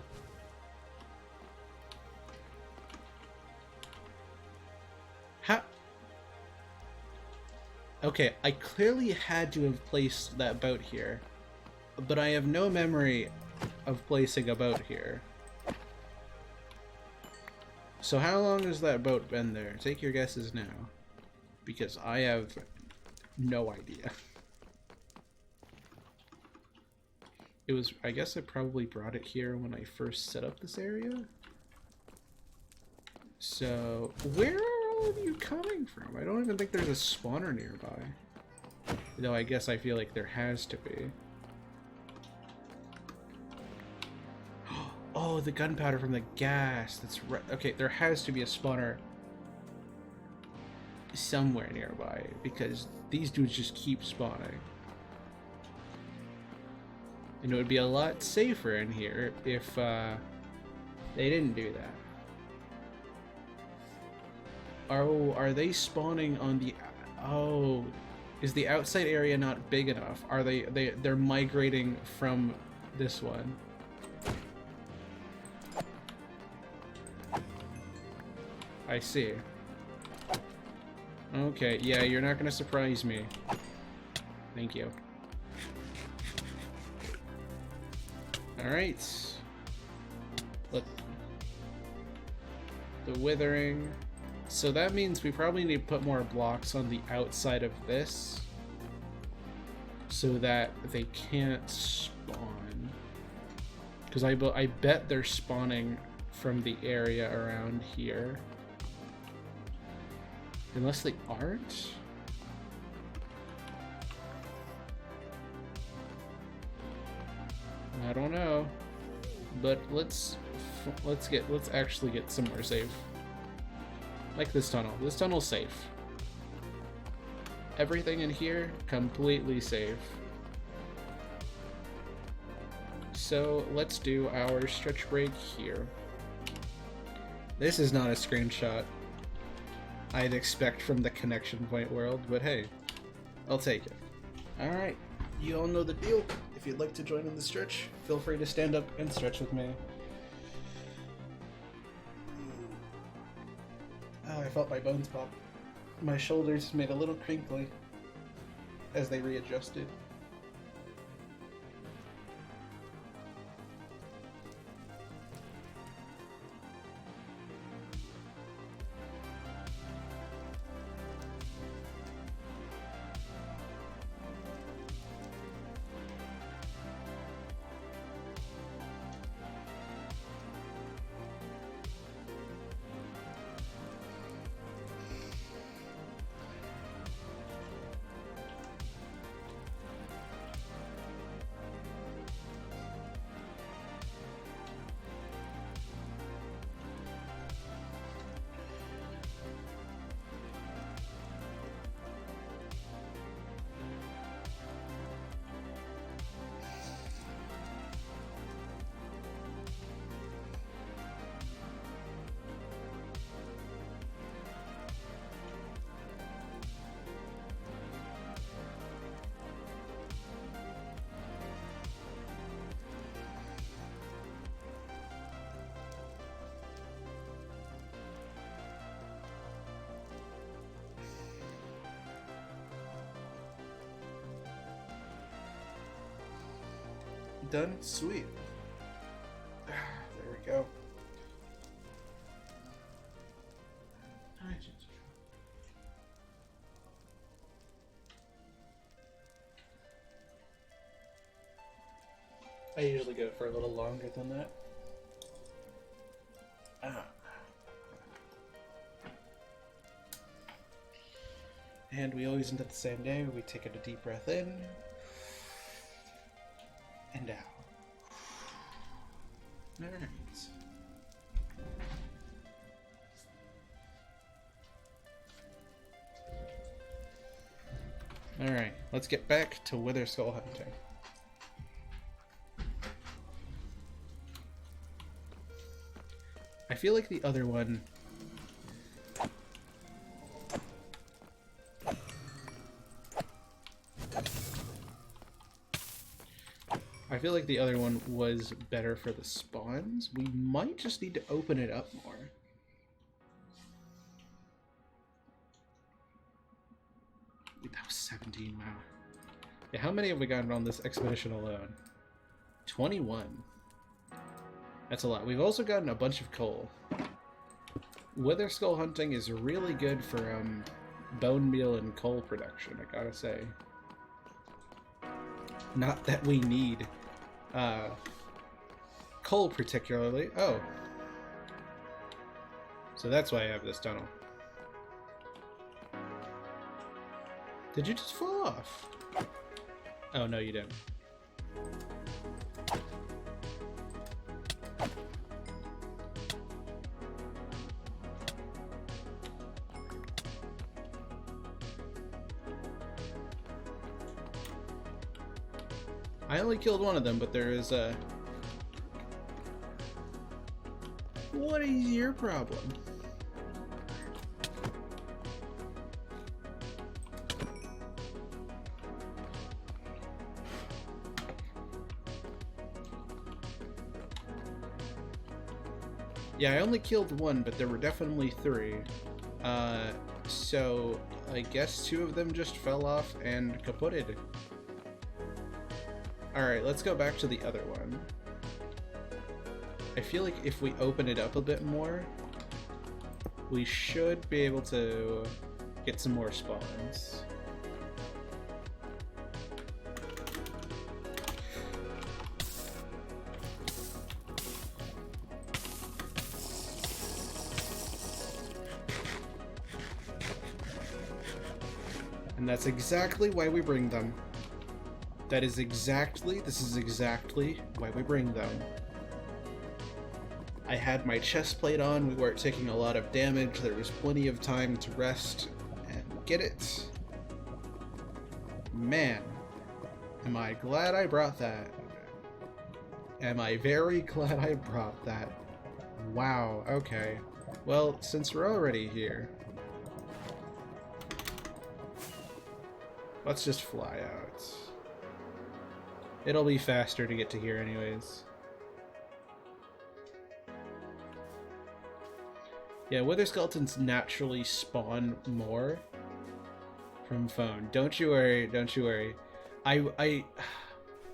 How? Okay, I clearly had to have placed that boat here. but I have no memory of placing a boat here. So how long has that boat been there? Take your guesses now. Because I have no idea. It was, I guess I probably brought it here when I first set up this area. So, where are all of you coming from? I don't even think there's a spawner nearby. Though I guess I feel like there has to be. Oh, the gunpowder from the gas. That's right. Okay, there has to be a spawner somewhere nearby because these dudes just keep spawning. And it would be a lot safer in here if they didn't do that. Oh, are they spawning on the... Oh, is the outside area not big enough? Are they're migrating from this one? I see. Okay, yeah, you're not gonna surprise me. Thank you. Alright. Look. The withering. So that means we probably need to put more blocks on the outside of this so that they can't spawn. Because I bet they're spawning from the area around here. Unless they aren't? I don't know. But let's actually get somewhere safe. Like this tunnel. This tunnel's safe. Everything in here, completely safe. So let's do our stretch break here. This is not a screenshot I'd expect from the connection point world, but hey, I'll take it. Alright, you all know the deal. If you'd like to join in the stretch, feel free to stand up and stretch with me. Oh, I felt my bones pop. My shoulders made a little crinkly as they readjusted. Done? Sweet. There we go. I usually go for a little longer than that. And we always end up the same day. We take a deep breath in and out. Alright. Alright, let's get back to Wither Skull hunting. I feel like the other one... I feel like the other one was better for the spawns. We might just need to open it up more. That was 17, wow. Yeah, how many have we gotten on this expedition alone? 21. That's a lot. We've also gotten a bunch of coal. Wither skull hunting is really good for bone meal and coal production, I gotta say. Not that we need coal particularly. Oh. So that's why I have this tunnel. Did you just fall off? Oh, no, you didn't. I only killed one of them, but there is a... What is your problem? Yeah, I only killed one, but there were definitely 3. So I guess 2 of them just fell off and kaputted. Alright, let's go back to the other one. I feel like if we open it up a bit more, we should be able to get some more spawns. And that's exactly why we bring them. This is exactly why we bring them. I had my chest plate on, we weren't taking a lot of damage, there was plenty of time to rest and get it. Man, am I glad I brought that. Am I very glad I brought that. Wow, okay. Well, since we're already here, let's just fly out. It'll be faster to get to here anyways. Yeah, wither skeletons naturally spawn more from phone. Don't you worry, don't you worry. I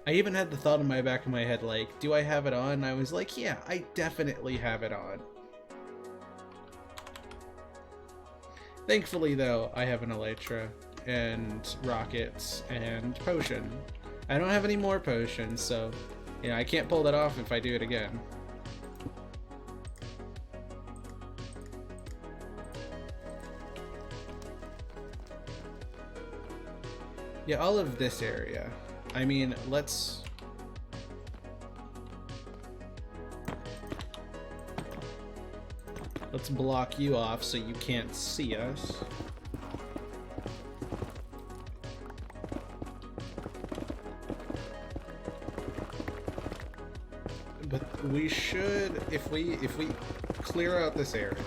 even had the thought in my back of my head, like, do I have it on? I was like, yeah, I definitely have it on. Thankfully, though, I have an elytra and rockets and potion. I don't have any more potions, so, you know, I can't pull that off if I do it again. Yeah, all of this area. I mean, let's block you off so you can't see us. But we should, if we clear out this area,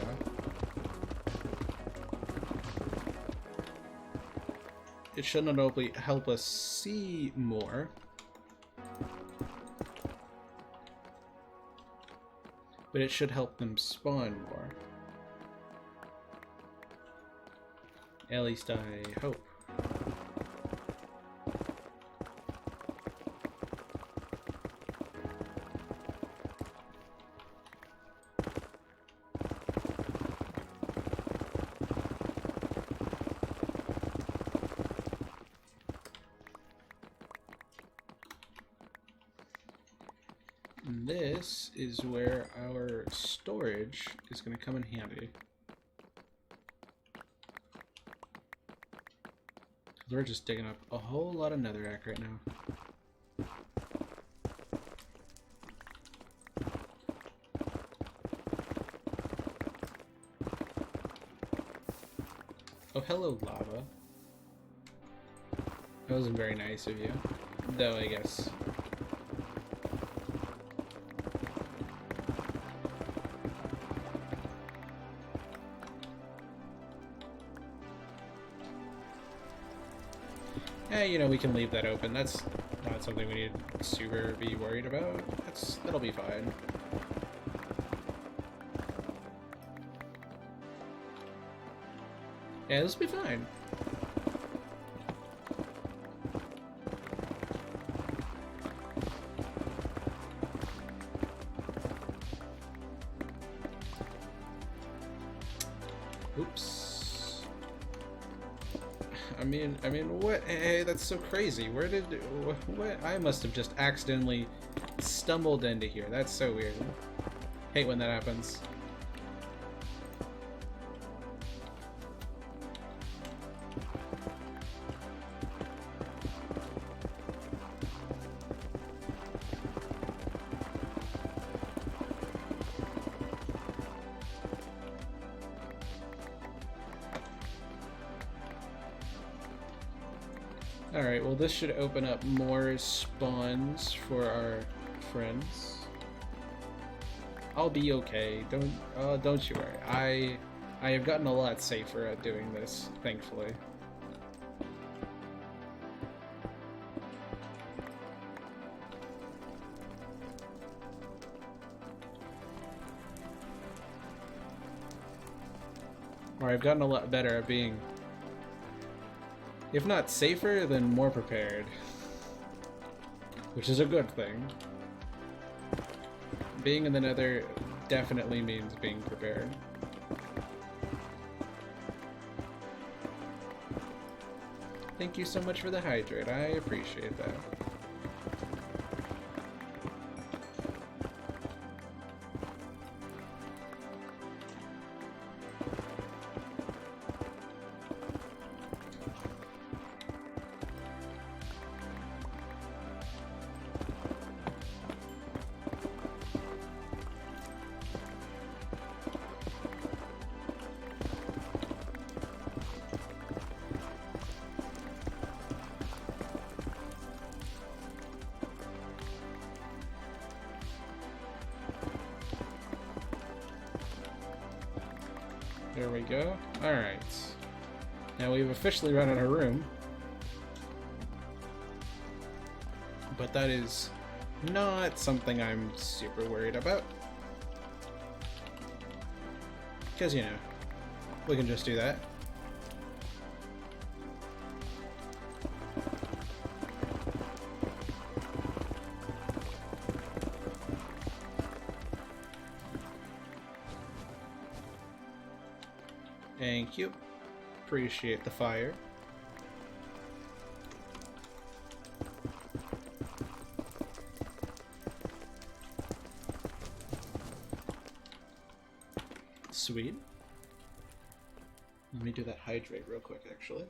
it should not only help us see more, but it should help them spawn more. At least I hope. This is where our storage is going to come in handy. We're just digging up a whole lot of netherrack right now. Oh, hello, lava. That wasn't very nice of you. Though, I guess. You know, we can leave that open. That's not something we need to super be worried about. That'll be fine. Yeah, this will be fine. Oops. I mean, what? Hey, that's so crazy. Where did... What? I must have just accidentally stumbled into here. That's so weird. Hate when that happens. Alright, well this should open up more spawns for our friends. I'll be okay. Don't you worry. I have gotten a lot safer at doing this, thankfully. Or I've gotten a lot better at being, if not safer, then more prepared. Which is a good thing. Being in the Nether definitely means being prepared. Thank you so much for the hydrate. I appreciate that. There we go. Alright. Now we've officially run out of room. But that is not something I'm super worried about. Because, you know, we can just do that. Thank you. Appreciate the fire. Sweet. Let me do that hydrate real quick, actually.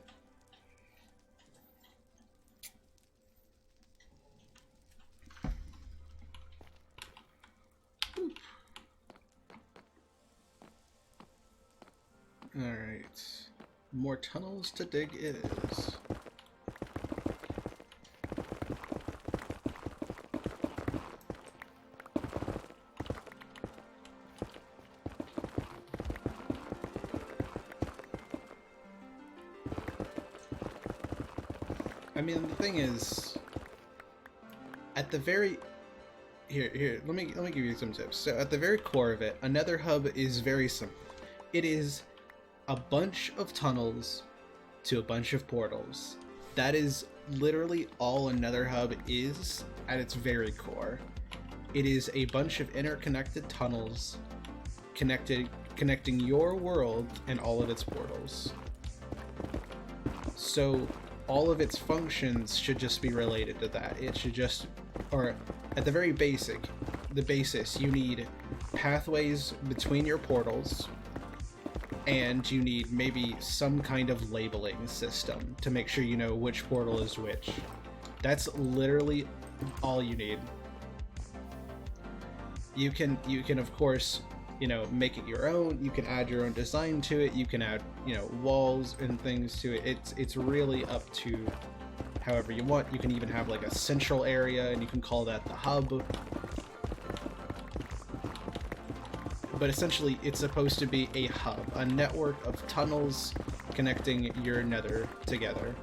Alright. More tunnels to dig it is. I mean, the thing is, at the very... Here, let me give you some tips. So, at the very core of it, a Nether hub is very simple. It is a bunch of tunnels to a bunch of portals. That is literally all a Nether hub is at its very core. It is a bunch of interconnected tunnels connecting your world and all of its portals. So all of its functions should just be related to that. It should just, or at the very the basis, you need pathways between your portals, and you need maybe some kind of labeling system to make sure you know which portal is which. That's literally all you need. You can of course, you know, make it your own. You can add your own design to it. You can add, you know, walls and things to it. It's really up to however you want. You can even have like a central area and you can call that the hub. But essentially, it's supposed to be a hub, a network of tunnels connecting your Nether together.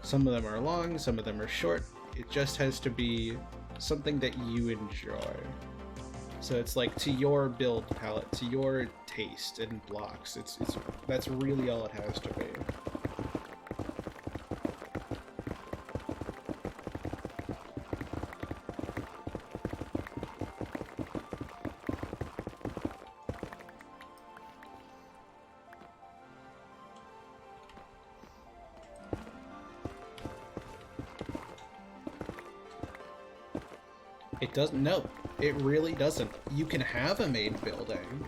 Some of them are long, some of them are short. It just has to be something that you enjoy. So it's like to your build palette, to your taste and blocks. That's really all it has to be. It doesn't. No, it really doesn't. You can have a main building.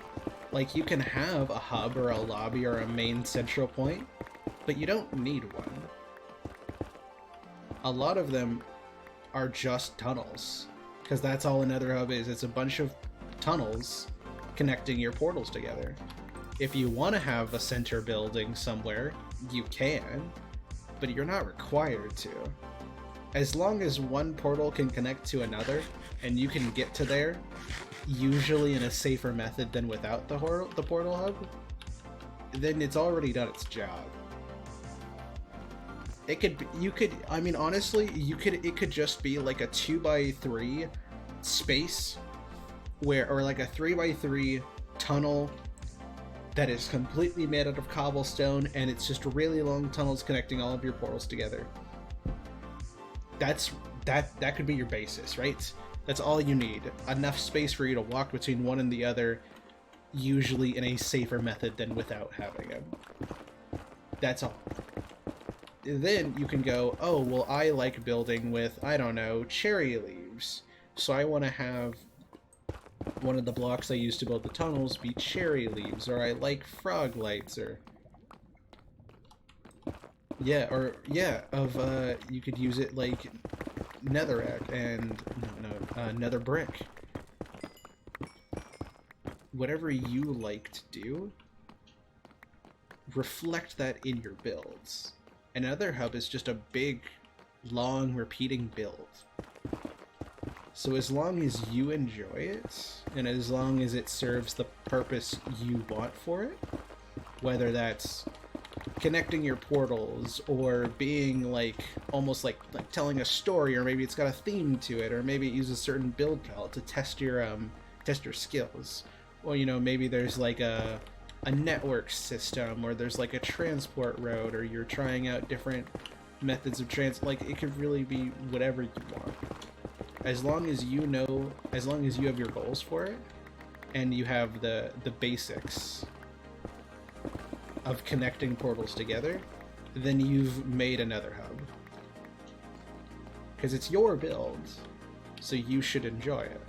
Like, you can have a hub or a lobby or a main central point, but you don't need one. A lot of them are just tunnels, because that's all a nether hub is. It's a bunch of tunnels connecting your portals together. If you want to have a center building somewhere, you can, but you're not required to. As long as one portal can connect to another, and you can get to there, usually in a safer method than without the portal hub, then it's already done its job. It could, I mean, honestly, it could just be like a 2x3 space where, or like a 3x3 tunnel that is completely made out of cobblestone, and it's just really long tunnels connecting all of your portals together. That could be your basis, right? That's all you need. Enough space for you to walk between one and the other, usually in a safer method than without having them. That's all. Then you can go, oh, well, I like building with, I don't know, cherry leaves. So I want to have one of the blocks I use to build the tunnels be cherry leaves, or I like frog lights, or... Yeah, or, yeah, you could use it like netherrack and, nether brick. Whatever you like to do, reflect that in your builds. Another hub is just a big, long, repeating build. So as long as you enjoy it, and as long as it serves the purpose you want for it, whether that's connecting your portals, or being like almost like telling a story, or maybe it's got a theme to it, or maybe it uses certain build palette to test your skills, or maybe there's like a network system, or there's like a transport road, or you're trying out different methods of like, it could really be whatever you want. As long as you have your goals for it, and you have the basics of connecting portals together, then you've made another hub. Because it's your build, so you should enjoy it.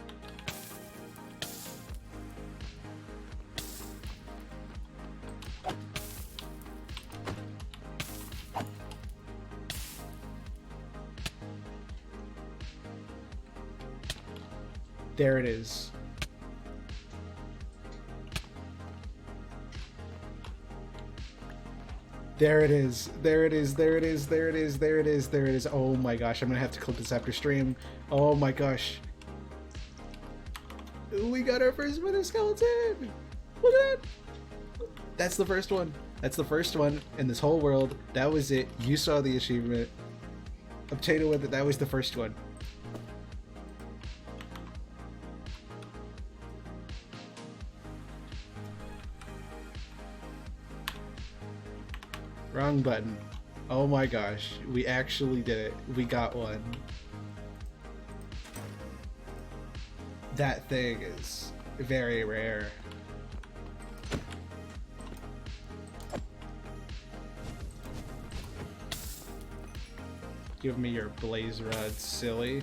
There it is. There it is. There it is. There it is. There it is. There it is. There it is. Oh my gosh, I'm gonna have to clip this after stream. Oh my gosh. We got our first Wither skeleton! Look at that! That's the first one. That's the first one in this whole world. That was it. You saw the achievement. Obtain a Wither. That was the first one. Wrong button. Oh my gosh, we actually did it. We got one. That thing is very rare. Give me your blaze rod, silly.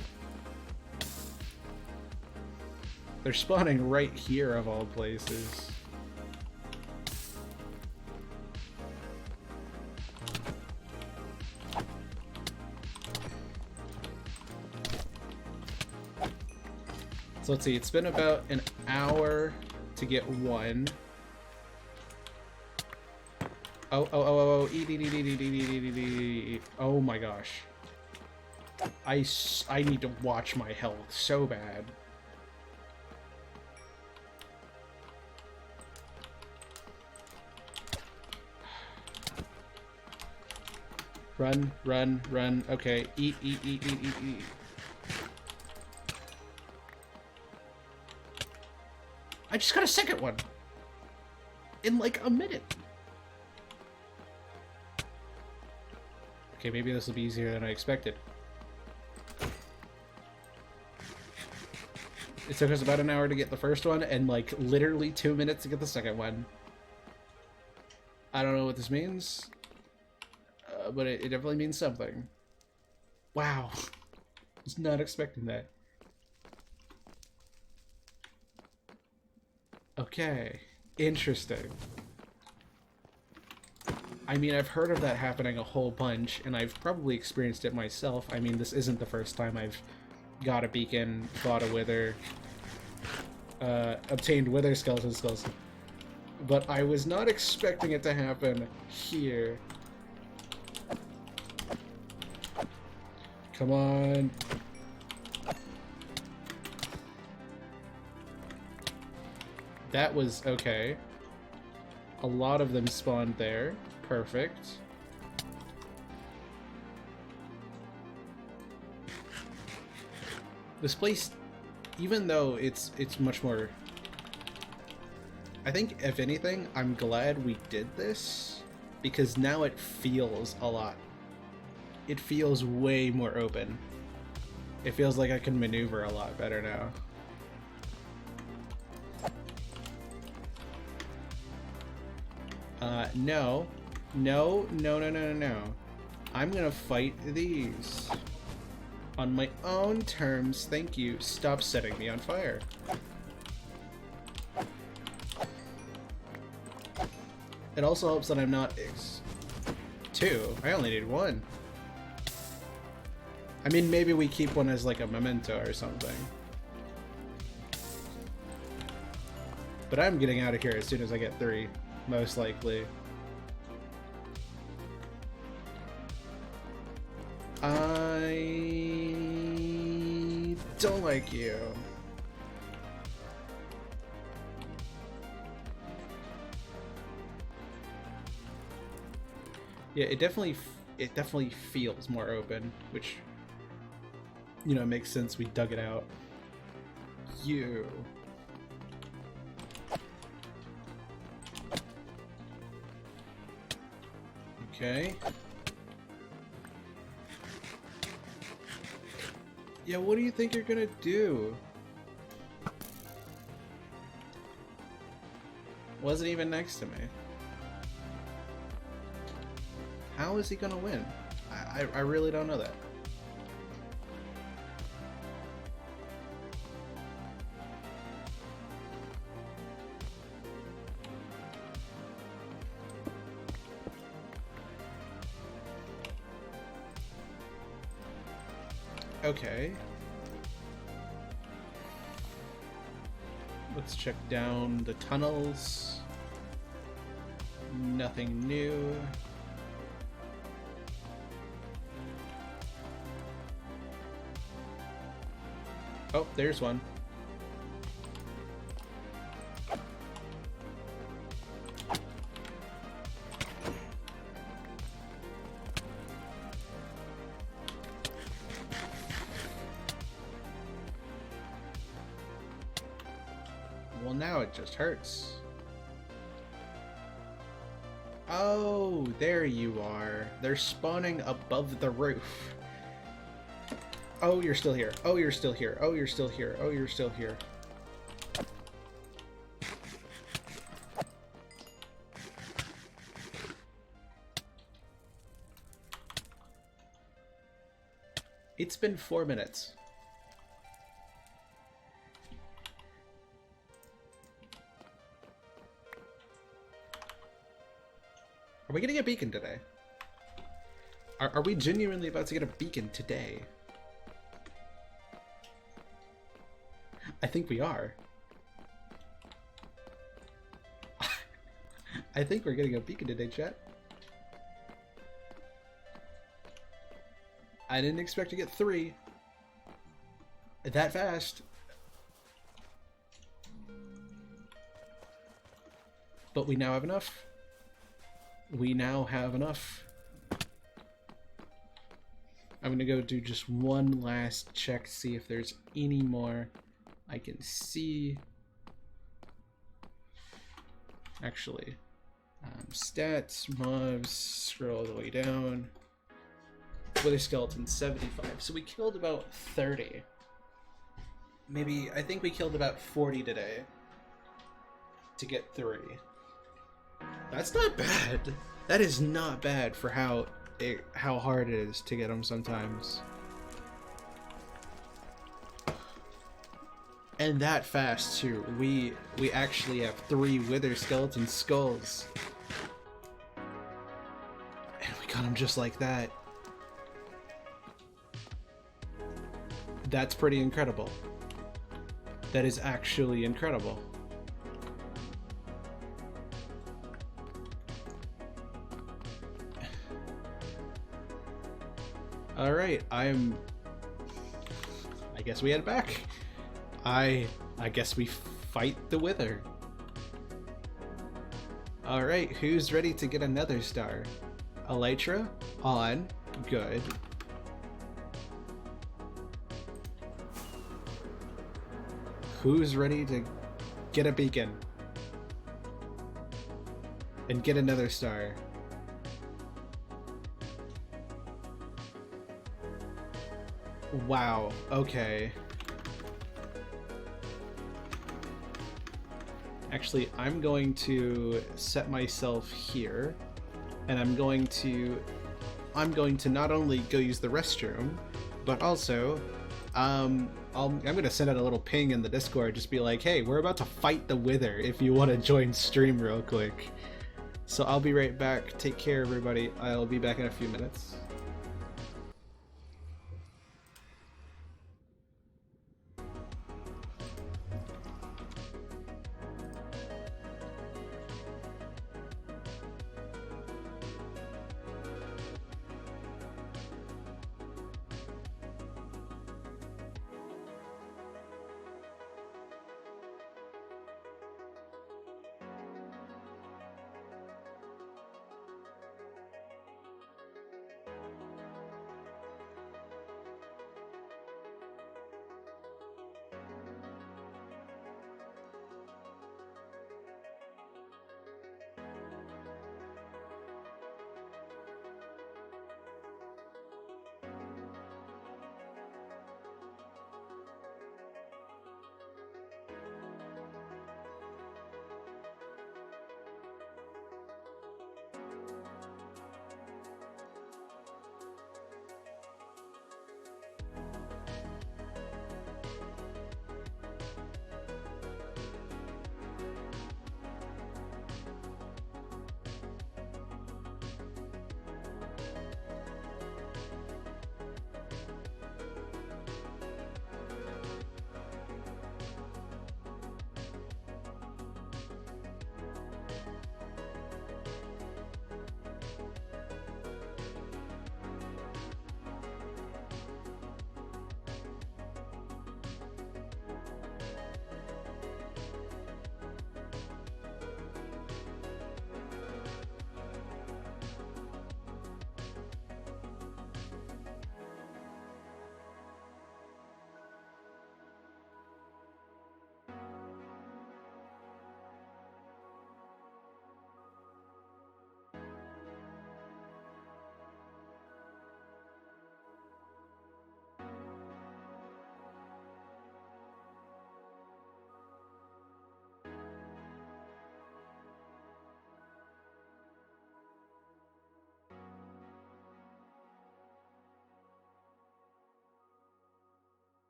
They're spawning right here of all places. So let's see, it's been about an hour to get one. Oh, oh my gosh. I need to watch my health so bad. Run, run, run. Okay, eat. I just got a second one in like a minute. Okay, maybe this will be easier than I expected. It took us about an hour to get the first one, and like literally 2 minutes to get the second one. I don't know what this means, but it definitely means something. Wow. I was not expecting that. Okay. Interesting. I mean, I've heard of that happening a whole bunch, and I've probably experienced it myself. I mean, this isn't the first time I've got a beacon, fought a wither, obtained wither skeleton skulls. But I was not expecting it to happen here. Come on. That was okay. A lot of them spawned there. Perfect. This place, even though it's much more... I think, if anything, I'm glad we did this, because now it feels a lot. It feels way more open. It feels like I can maneuver a lot better now. No. No, no, no, no, no, no. I'm gonna fight these. On my own terms, thank you. Stop setting me on fire. It also helps that I'm not two. I only need one. I mean, maybe we keep one as like a memento or something. But I'm getting out of here as soon as I get 3, most likely. I don't like you. Yeah, it definitely feels more open, which, you know, makes sense. We dug it out. You. Okay. Yeah, what do you think you're gonna do? Wasn't even next to me. How is he gonna win? I really don't know that. Okay. Let's check down the tunnels. Nothing new. Oh, there's one. Well, now it just hurts. Oh, there you are. They're spawning above the roof. Oh, you're still here. Oh, you're still here. Oh, you're still here. Oh, you're still here. It's been 4 minutes. Are we getting a beacon today? Are we genuinely about to get a beacon today? I think we are. I think we're getting a beacon today, chat. I didn't expect to get 3 that fast. But we now have enough. We now have enough. I'm gonna go do just one last check, see if there's any more I can see. Actually, stats, mobs, scroll all the way down. Wither skeleton 75. So we killed about 30. Maybe, I think we killed about 40 today to get 3. That's not bad. That is not bad for how hard it is to get them sometimes. And that fast too. We actually have 3 wither skeleton skulls. And we got them just like that. That's pretty incredible. That is actually incredible. Alright, I guess we head back. I guess we fight the Wither. Alright, who's ready to get another star? Elytra? On. Good. Who's ready to get a beacon? And get another star? Wow, okay. Actually, I'm going to set myself here, and I'm going to not only go use the restroom, but also, I'm gonna send out a little ping in the Discord, just be like, hey, we're about to fight the Wither if you want to join stream real quick. So I'll be right back. Take care, everybody. I'll be back in a few minutes.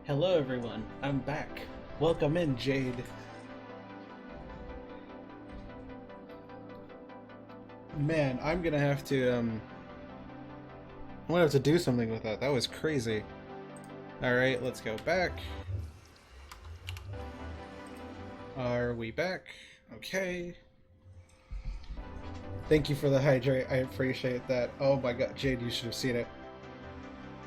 Hello everyone, I'm back. Welcome in, Jade. Man, I'm gonna have to do something with that. That was crazy. Alright, let's go back. Are we back? Okay. Thank you for the hydrate. I appreciate that. Oh my god, Jade, you should have seen it.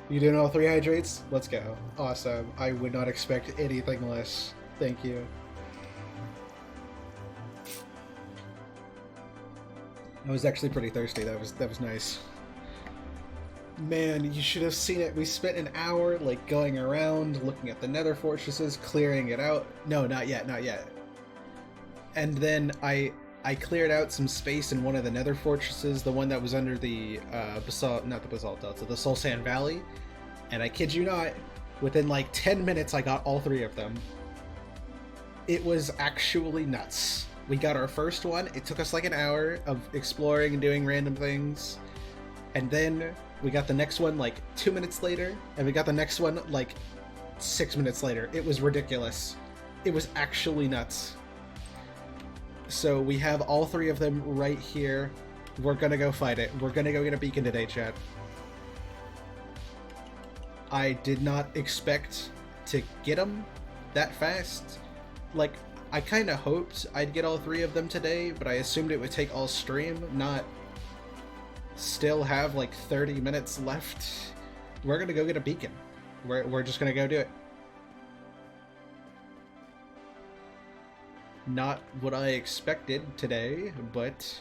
You doing all 3 hydrates? Let's go. Awesome. I would not expect anything less. Thank you. I was actually pretty thirsty. That was nice. Man, you should have seen it. We spent an hour like going around, looking at the nether fortresses, clearing it out. No, not yet, not yet. And then I cleared out some space in one of the nether fortresses, the one that was under the not the basalt delta, the Soul Sand Valley. And I kid you not, within like 10 minutes I got all 3 of them. It was actually nuts. We got our first one. It took us like an hour of exploring and doing random things. And then we got the next one like 2 minutes later, and we got the next one like 6 minutes later. It was ridiculous. It was actually nuts. So we have all 3 of them right here. We're gonna go fight it. We're gonna go get a beacon today, chat. I did not expect to get them that fast. Like, I kind of hoped I'd get all 3 of them today, but I assumed it would take all stream, not still have like 30 minutes left. We're gonna go get a beacon. We're just gonna go do it. Not what I expected today, but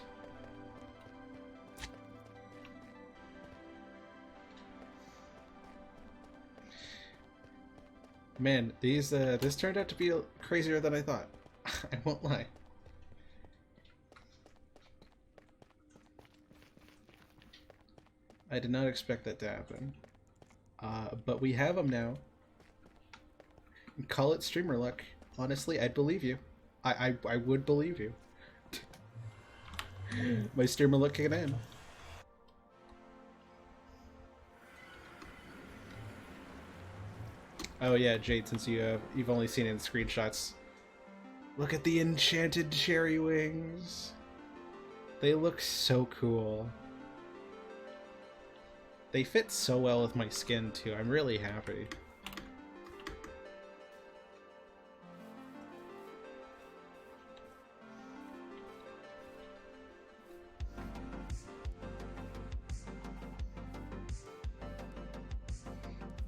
man, this turned out to be crazier than I thought. I won't lie. I did not expect that to happen. But we have them now. Call it streamer luck. Honestly, I'd believe you. I would believe you. My streamer luck kicking in. Oh yeah, Jade, since you've only seen it in screenshots. Look at the enchanted cherry wings. They look so cool. They fit so well with my skin too. I'm really happy.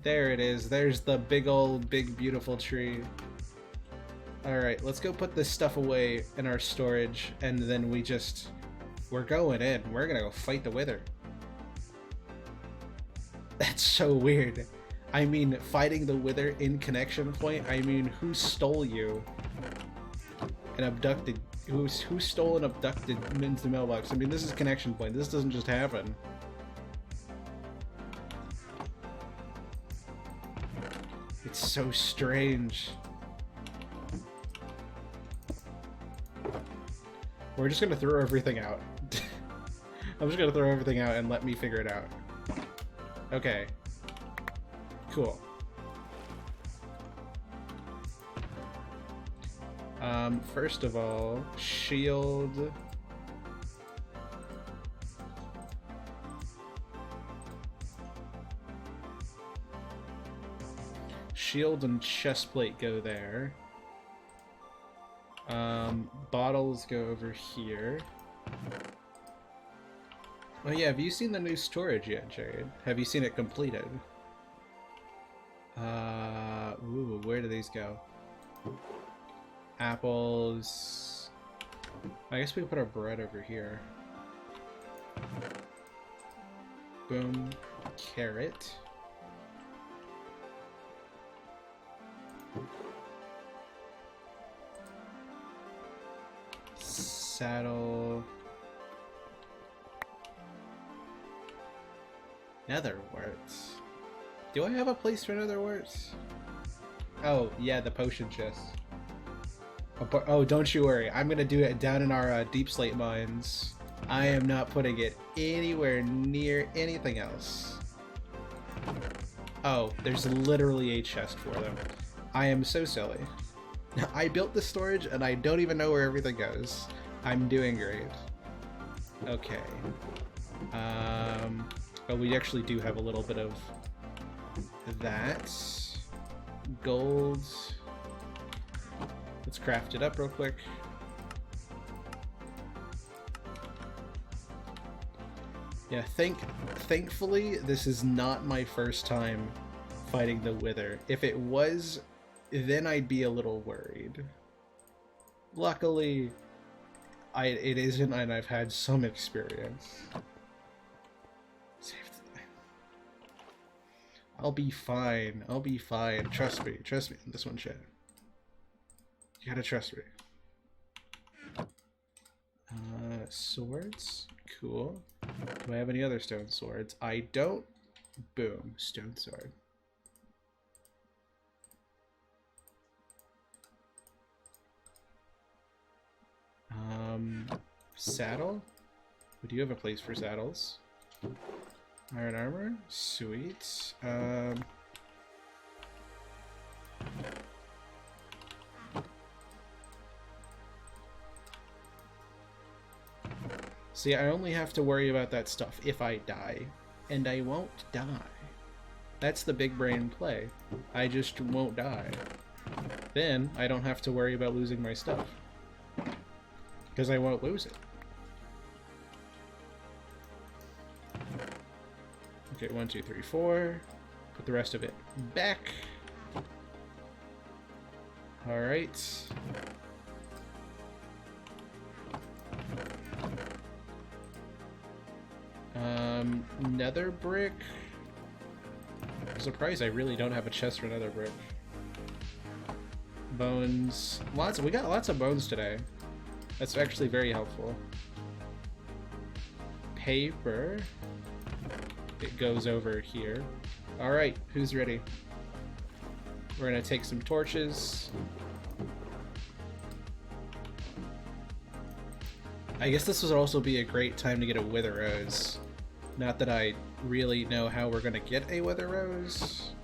There it is. There's the big beautiful tree. Alright, let's go put this stuff away in our storage, and then we're going in. We're gonna go fight the Wither. That's so weird. I mean, fighting the Wither in Connection Point, I mean, who stole you? And abducted... Who stole and abducted into the mailbox? I mean, this is Connection Point. This doesn't just happen. It's so strange. We're just gonna throw everything out. I'm just gonna throw everything out and let me figure it out. Okay. Cool. First of all, shield. Shield and chestplate go there. Bottles go over here. Oh yeah, have you seen the new storage yet, Jared? Have you seen it completed? Ooh, where do these go? Apples. I guess we can put our bread over here. Boom. Carrot. Saddle. Netherworts. Do I have a place for netherworts? Oh, yeah, the potion chest. Oh, don't you worry. I'm gonna do it down in our deep slate mines. I am not putting it anywhere near anything else. Oh, there's literally a chest for them. I am so silly. I built the storage and I don't even know where everything goes. I'm doing great. Okay. Oh, we actually do have a little bit of that. Gold. Let's craft it up real quick. Yeah, thankfully, this is not my first time fighting the Wither. If it was, then I'd be a little worried. Luckily, it isn't, and I've had some experience. I'll be fine. I'll be fine. Trust me. Trust me. This one, Chad. You gotta trust me. Swords. Cool. Do I have any other stone swords? I don't. Boom. Stone sword. Saddle? We do have a place for saddles. Iron armor? Sweet. See, I only have to worry about that stuff if I die. And I won't die. That's the big brain play. I just won't die. Then, I don't have to worry about losing my stuff. Because I won't lose it. Okay, 1, 2, 3, 4. Put the rest of it back. Alright. Nether brick. I'm surprised I really don't have a chest for nether brick. Bones. We got lots of bones today. That's actually very helpful. Paper. It goes over here. Alright, who's ready? We're gonna take some torches. I guess this would also be a great time to get a Wither Rose. Not that I really know how we're gonna get a Wither Rose.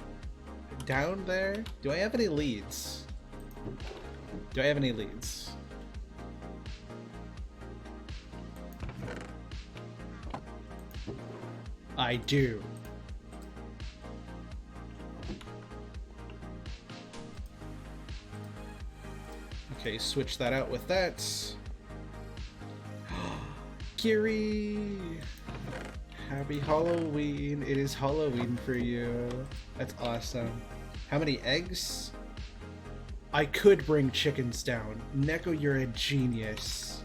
Down there? Do I have any leads? Do I have any leads? I do. Okay, switch that out with that. Kiri! Happy Halloween. It is Halloween for you. That's awesome. How many eggs? I could bring chickens down. Neko, you're a genius.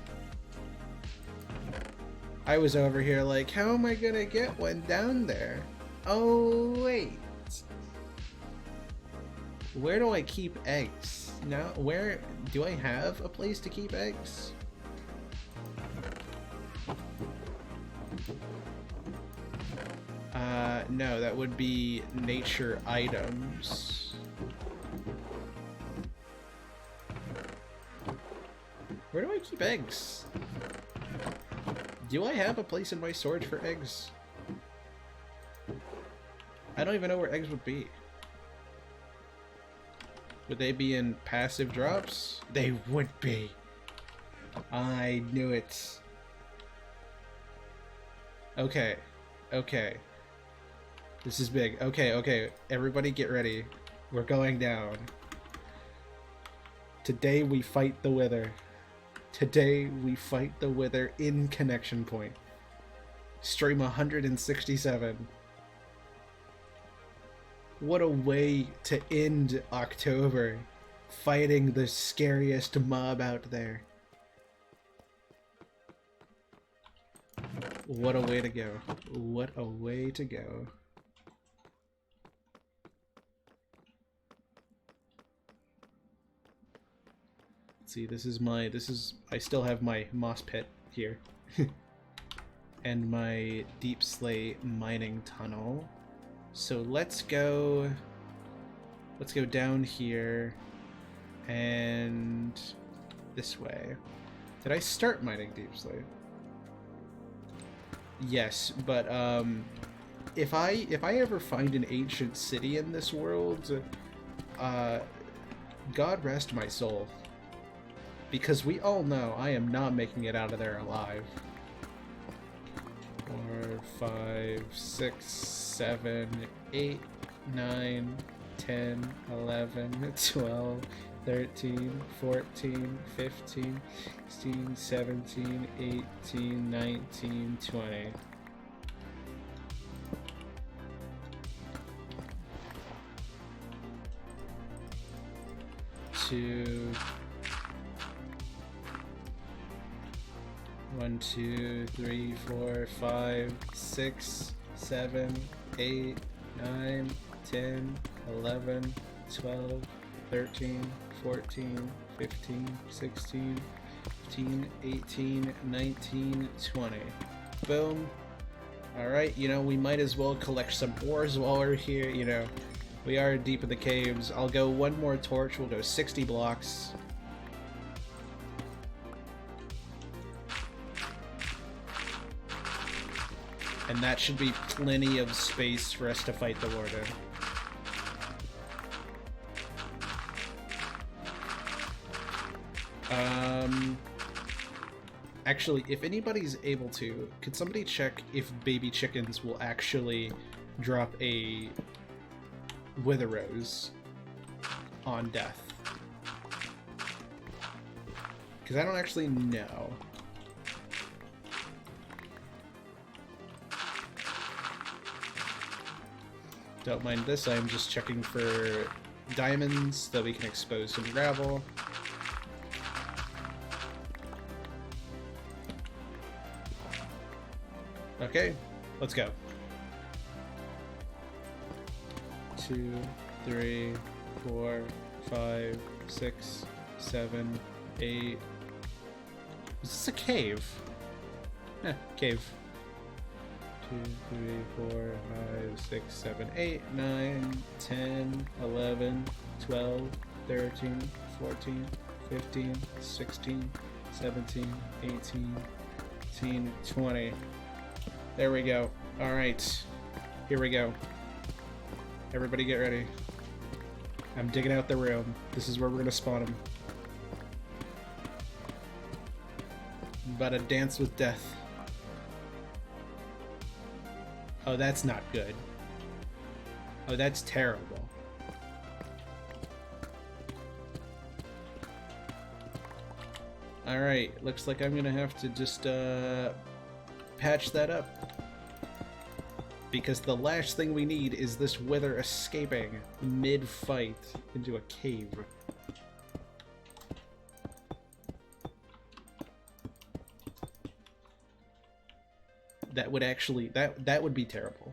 I was over here like, how am I gonna get one down there? Oh, wait. Where do I keep eggs? Now, where do I have a place to keep eggs? No, that would be nature items. Where do I keep eggs? Do I have a place in my storage for eggs? I don't even know where eggs would be. Would they be in passive drops? They would be. I knew it. Okay. Okay. This is big. Okay, okay. Everybody get ready. We're going down. Today we fight the Wither. Today we fight the Wither in Connection Point. Stream 167. What a way to end October, fighting the scariest mob out there. What a way to go. What a way to go. Let's see, I still have my moss pit here. And my deep slate mining tunnel. So let's go down here and this way. Did I start mining deep slate? Yes, but if I ever find an ancient city in this world, God rest my soul. Because we all know I am not making it out of there alive. 4, 5, 6, 7, 8, 9, 10, 11, 12, 13, 14, 15, 16, 17, 18, 19, 20. Two, 1, 2, 3, 4, 5, 6, 7, 8, 9, 10, 11, 12, 13, 14, 15, 16, 17, 18, 19, 20. Boom. Alright, you know, we might as well collect some ores while we're here, you know. We are deep in the caves. I'll go one more torch, we'll go 60 blocks. And that should be plenty of space for us to fight the warden. Actually, if anybody's able to, could somebody check if baby chickens will actually drop a Wither Rose on death? Because I don't actually know. Don't mind this, I'm just checking for diamonds that we can expose some gravel. Okay, let's go. 2, 3, 4, 5, 6, 7, 8. Is this a cave? Eh, cave. 2, 3, 4, 5, 6, 7, 8, 9, 10, 11, 12, 13, 14, 15, 16, 17, 18, 19, 20. There we go. Alright. Here we go. Everybody get ready. I'm digging out the room. This is where we're gonna spawn them. I'm about to dance with death. Oh, that's not good. Oh, that's terrible. Alright, looks like I'm gonna have to just, patch that up. Because the last thing we need is this wither escaping mid-fight into a cave. That would actually, that would be terrible.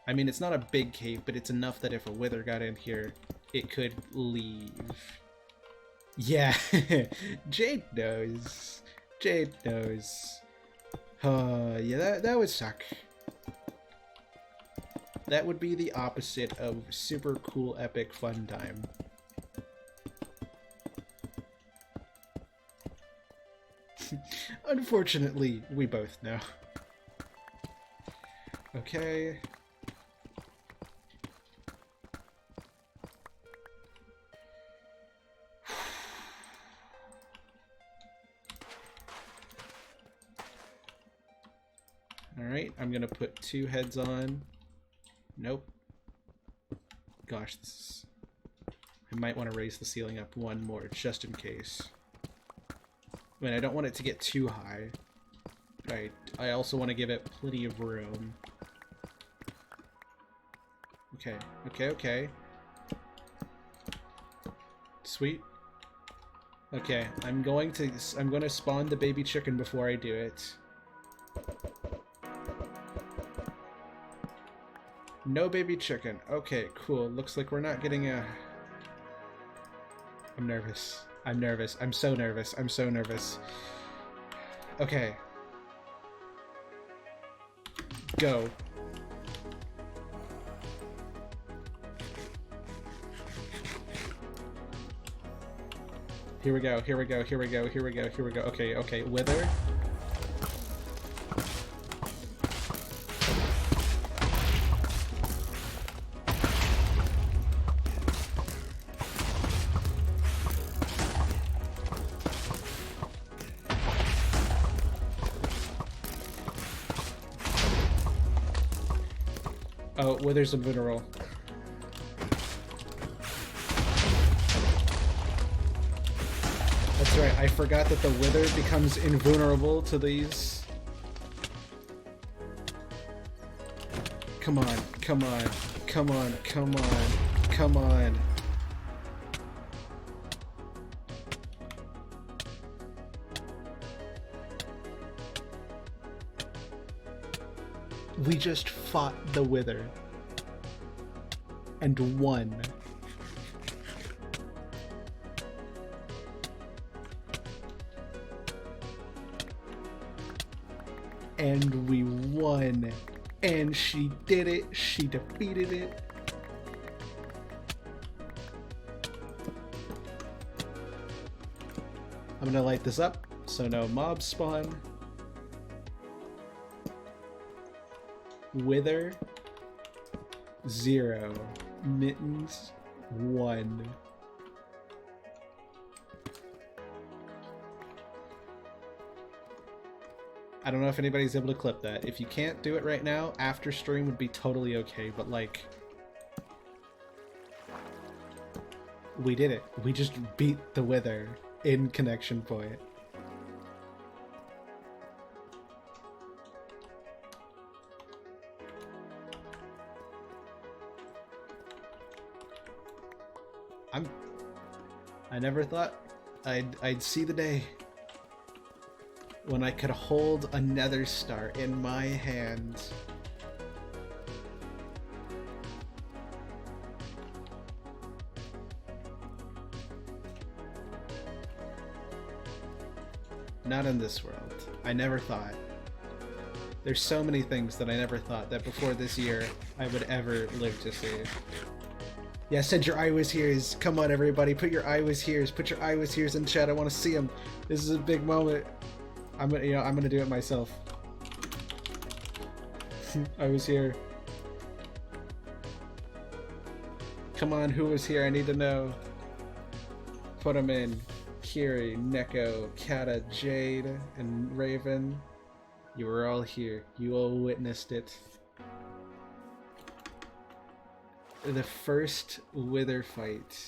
I mean, it's not a big cave, but it's enough that if a wither got in here, it could leave. Yeah, Jade knows. Jade knows. Yeah, that would suck. That would be the opposite of super cool, epic, fun time. Unfortunately, we both know. Okay. Alright, I'm gonna put 2 heads on. Nope. Gosh, this is... I might want to raise the ceiling up one more, just in case. I mean, I don't want it to get too high. Right. I also want to give it plenty of room. Okay, okay, okay. Sweet. Okay, I'm going to spawn the baby chicken before I do it. No baby chicken. Okay, cool. Looks like we're not getting a... I'm nervous. I'm nervous. I'm so nervous. I'm so nervous. Okay. Go. Here we go. Here we go. Here we go. Here we go. Here we go. Okay, okay. Wither. Oh, Wither's invulnerable. That's right, I forgot that the Wither becomes invulnerable to these. Come on, come on, come on, come on, come on. We just fought the Wither. And won. And we won. And she did it. She defeated it. I'm gonna light this up so no mobs spawn. Wither 0. Mittens 1. I don't know if anybody's able to clip that. If you can't do it right now, after stream would be totally okay, but like... we did it. We just beat the Wither in Connection Point. I never thought I'd see the day when I could hold a Nether Star in my hands. Not in this world. I never thought. There's so many things that I never thought that before this year I would ever live to see. Yeah, send your I was here's. Come on, everybody, put your I was here's. Put your I was here's in chat. I want to see them. This is a big moment. I'm gonna do it myself. I was here. Come on, who was here? I need to know. Put them in. Kiri, Neko, Kata, Jade, and Raven. You were all here. You all witnessed it. The first Wither fight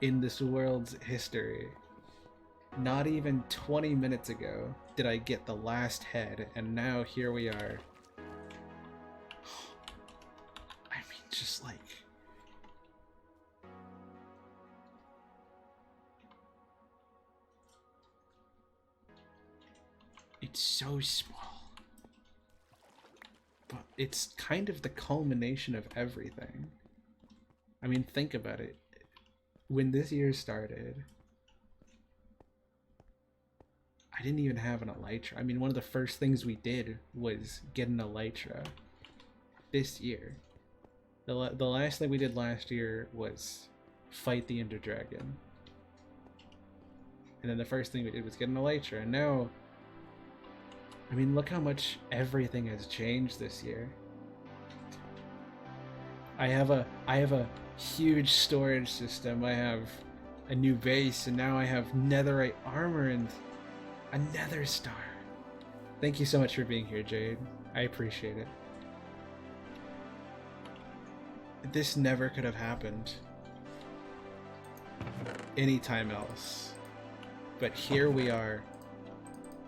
in this world's history. Not even 20 minutes ago did I get the last head, and now here we are. I mean, just like... it's so small. But it's kind of the culmination of everything. I mean, think about it. When this year started, I didn't even have an Elytra. I mean, one of the first things we did was get an Elytra this year. The last thing we did last year was fight the Ender Dragon. And then the first thing we did was get an Elytra. And now... I mean, look how much everything has changed this year. I have a huge storage system. I have a new base, and now I have netherite armor and a Nether Star. Thank you so much for being here, Jade. I appreciate it. This never could have happened anytime else. But here we are,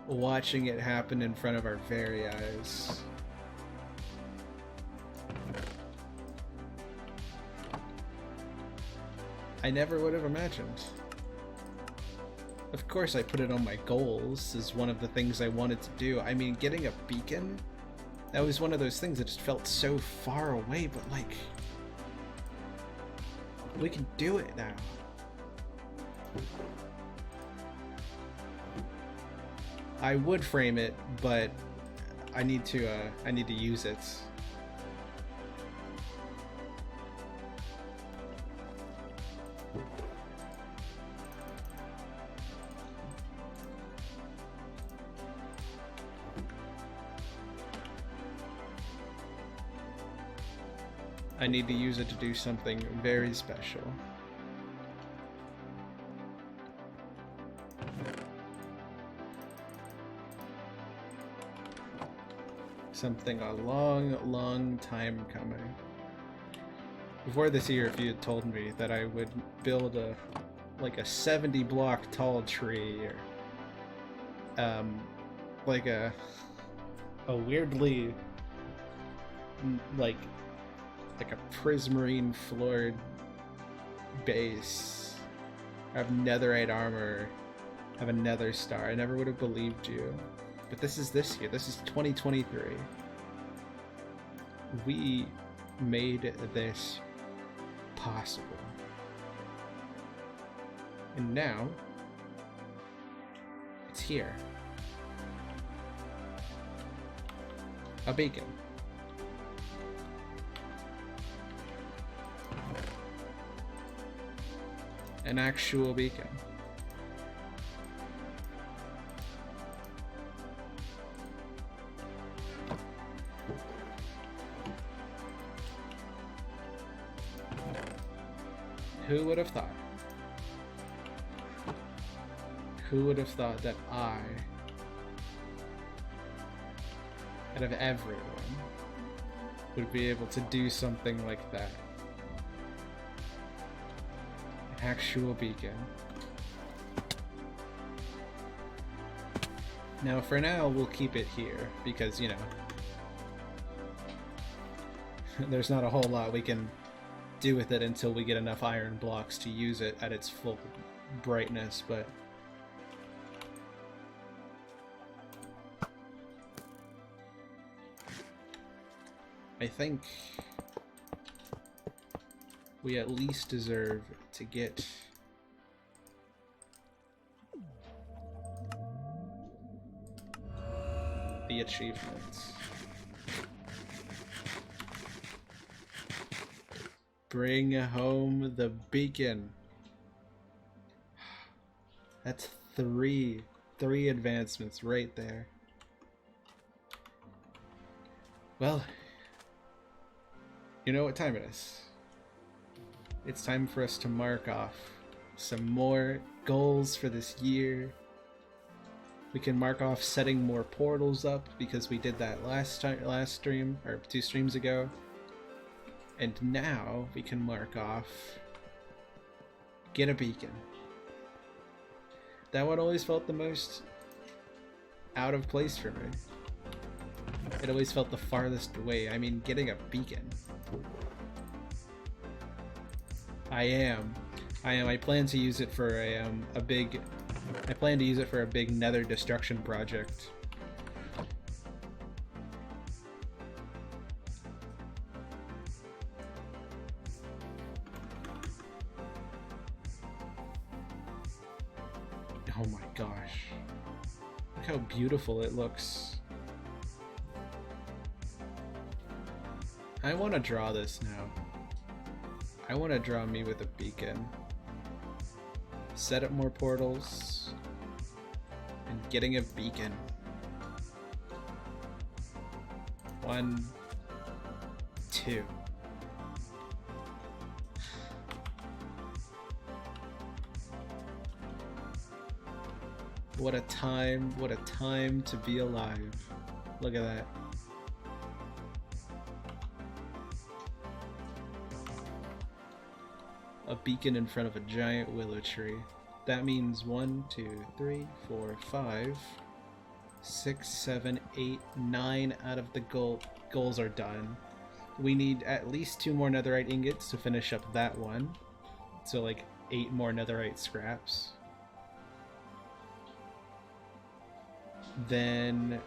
watching it happen in front of our very eyes. I never would have imagined. Of course I put it on my goals as one of the things I wanted to do. I mean, getting a beacon, that was one of those things that just felt so far away, but like, we can do it now. I would frame it, but I need to use it. I need to use it to do something very special. Something a long time coming. Before this year, if you had told me that I would build a 70 block tall tree, or like a weirdly like a prismarine floored base, have netherite armor, have a nether star, I never would have believed you. But this is this year. This is 2023. We made this possible. And now it's here. A beacon. An actual beacon. Who would have thought? Who would have thought that I, out of everyone, would be able to do something like that? An actual beacon. Now, for now, we'll keep it here, because, you know, there's not a whole lot we can do with it until we get enough iron blocks to use it at its full brightness, but I think we at least deserve to get the achievements. Bring home the beacon. That's three advancements right there. Well, you know what time it is. It's time for us to mark off some more goals for this year. We can mark off setting more portals up, because we did that last stream, or 2 streams ago. And now we can mark off get a beacon. That one always felt the most out of place for me. It always felt the farthest away. I mean, getting a beacon. I plan to use it for a big nether destruction project. Oh my gosh. Look how beautiful it looks. I want to draw this now. I want to draw me with a beacon. Set up more portals. And getting a beacon. 1, 2. What a time to be alive. Look at that. A beacon in front of a giant willow tree. That means 1, 2, 3, 4, 5, 6, 7, 8, 9 out of the goals are done. We need at least 2 more netherite ingots to finish up that one. So like 8 more netherite scraps. Then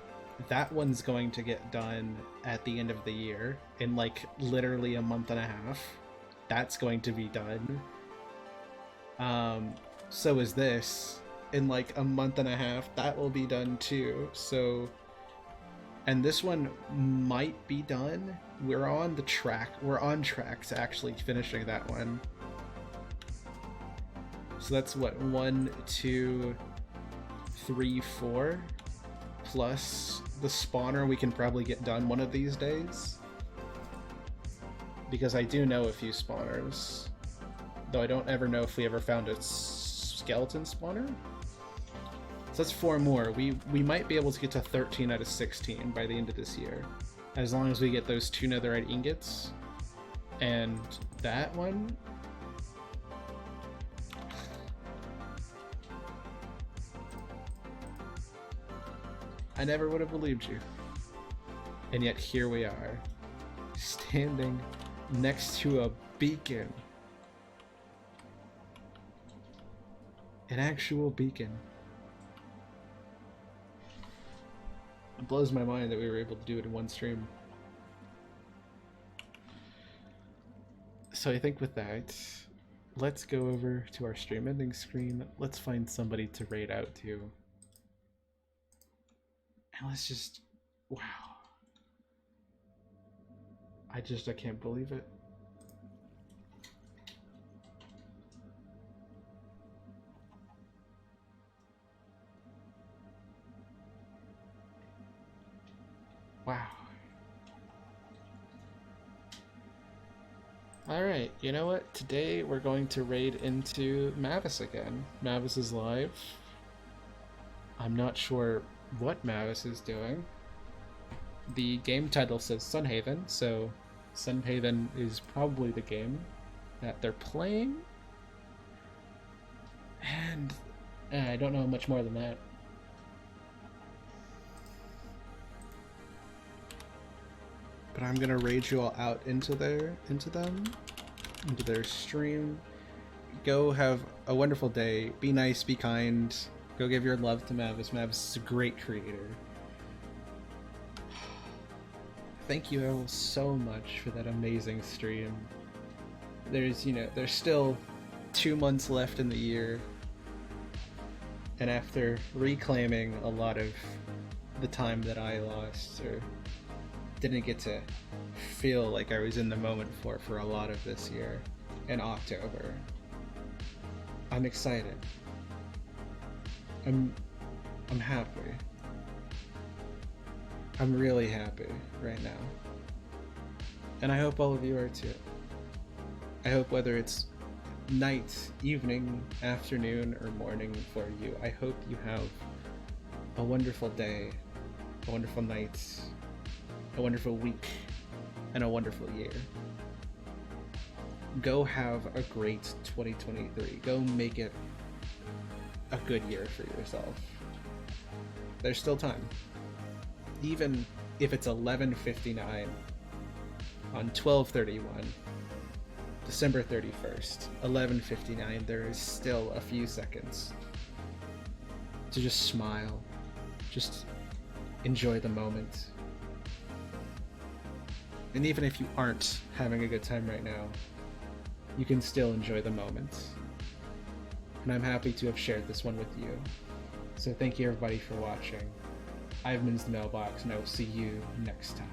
that one's going to get done at the end of the year in like literally a month and a half. That's going to be done. So is this in like a month and a half. That will be done too. So, and this one might be done. We're on track to actually finishing that one. So that's what, 1, 2, 3, 4 plus the spawner we can probably get done one of these days, because I do know a few spawners, though I don't ever know if we ever found a skeleton spawner. So that's 4 more. We might be able to get to 13 out of 16 by the end of this year, as long as we get those 2 netherite ingots. And that one, I never would have believed you. And yet here we are, standing next to a beacon. An actual beacon. It blows my mind that we were able to do it in one stream. So I think with that, let's go over to our stream ending screen. Let's find somebody to raid out to. And let's just, wow. I can't believe it. Wow. Alright, you know what? Today we're going to raid into Mavis again. Mavis is live. I'm not sure what Mavis is doing. The game title says Sunhaven, so Sunhaven is probably the game that they're playing. And I don't know much more than that. But I'm gonna raid you all out into their stream. Go have a wonderful day. Be nice, be kind. Go give your love to Mavis. Mavis is a great creator. Thank you all so much for that amazing stream. There's still 2 months left in the year. And after reclaiming a lot of the time that I lost or didn't get to feel like I was in the moment for a lot of this year in October, I'm excited. I'm happy. I'm really happy right now. And I hope all of you are too. I hope whether it's night, evening, afternoon, or morning for you, I hope you have a wonderful day, a wonderful night, a wonderful week, and a wonderful year. Go have a great 2023. Go make it a good year for yourself. There's still time. Even if it's 11:59 on 12/31, December 31st, 11:59, there is still a few seconds to just smile, just enjoy the moment. And even if you aren't having a good time right now, you can still enjoy the moment. And I'm happy to have shared this one with you. So thank you everybody for watching. I've been the Mailbox, and I will see you next time.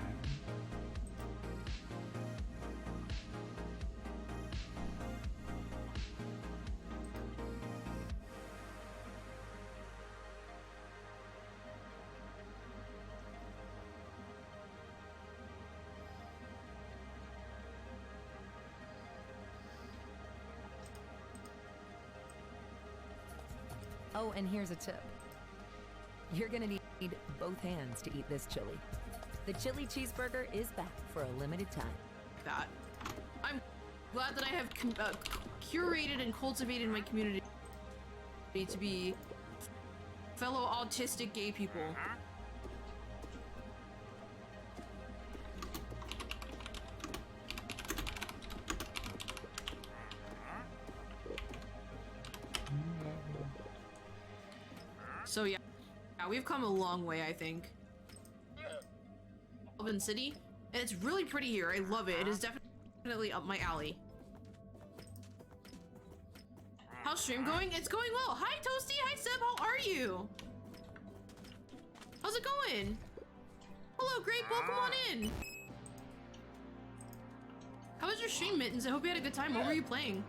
Oh, and here's a tip. You're gonna need both hands to eat this chili. The chili cheeseburger is back for a limited time. That. I'm glad that I have curated and cultivated my community to be fellow autistic gay people. So yeah, we've come a long way, I think. Elven City, and it's really pretty here. I love it. It is definitely up my alley. How's stream going? It's going well. Hi Toasty, hi Seb, how are you? How's it going? Hello, great, welcome on in. How was your stream, Mittens? I hope you had a good time. What were you playing?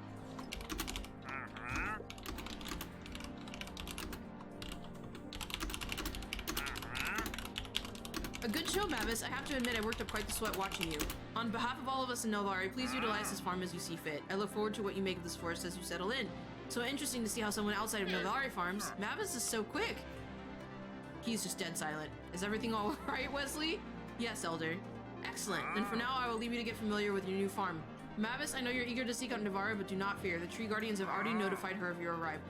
A good show, Mavis. I have to admit I worked up quite the sweat watching you. On behalf of all of us in Novari, please utilize this farm as you see fit. I look forward to what you make of this forest as you settle in. So interesting to see how someone outside of Navari farms. Mavis is so quick. He's just dead silent. Is everything all right, Wesley? Yes, Elder. Excellent. Then for now, I will leave you to get familiar with your new farm. Mavis, I know you're eager to seek out Navarra, but do not fear. The Tree Guardians have already notified her of your arrival.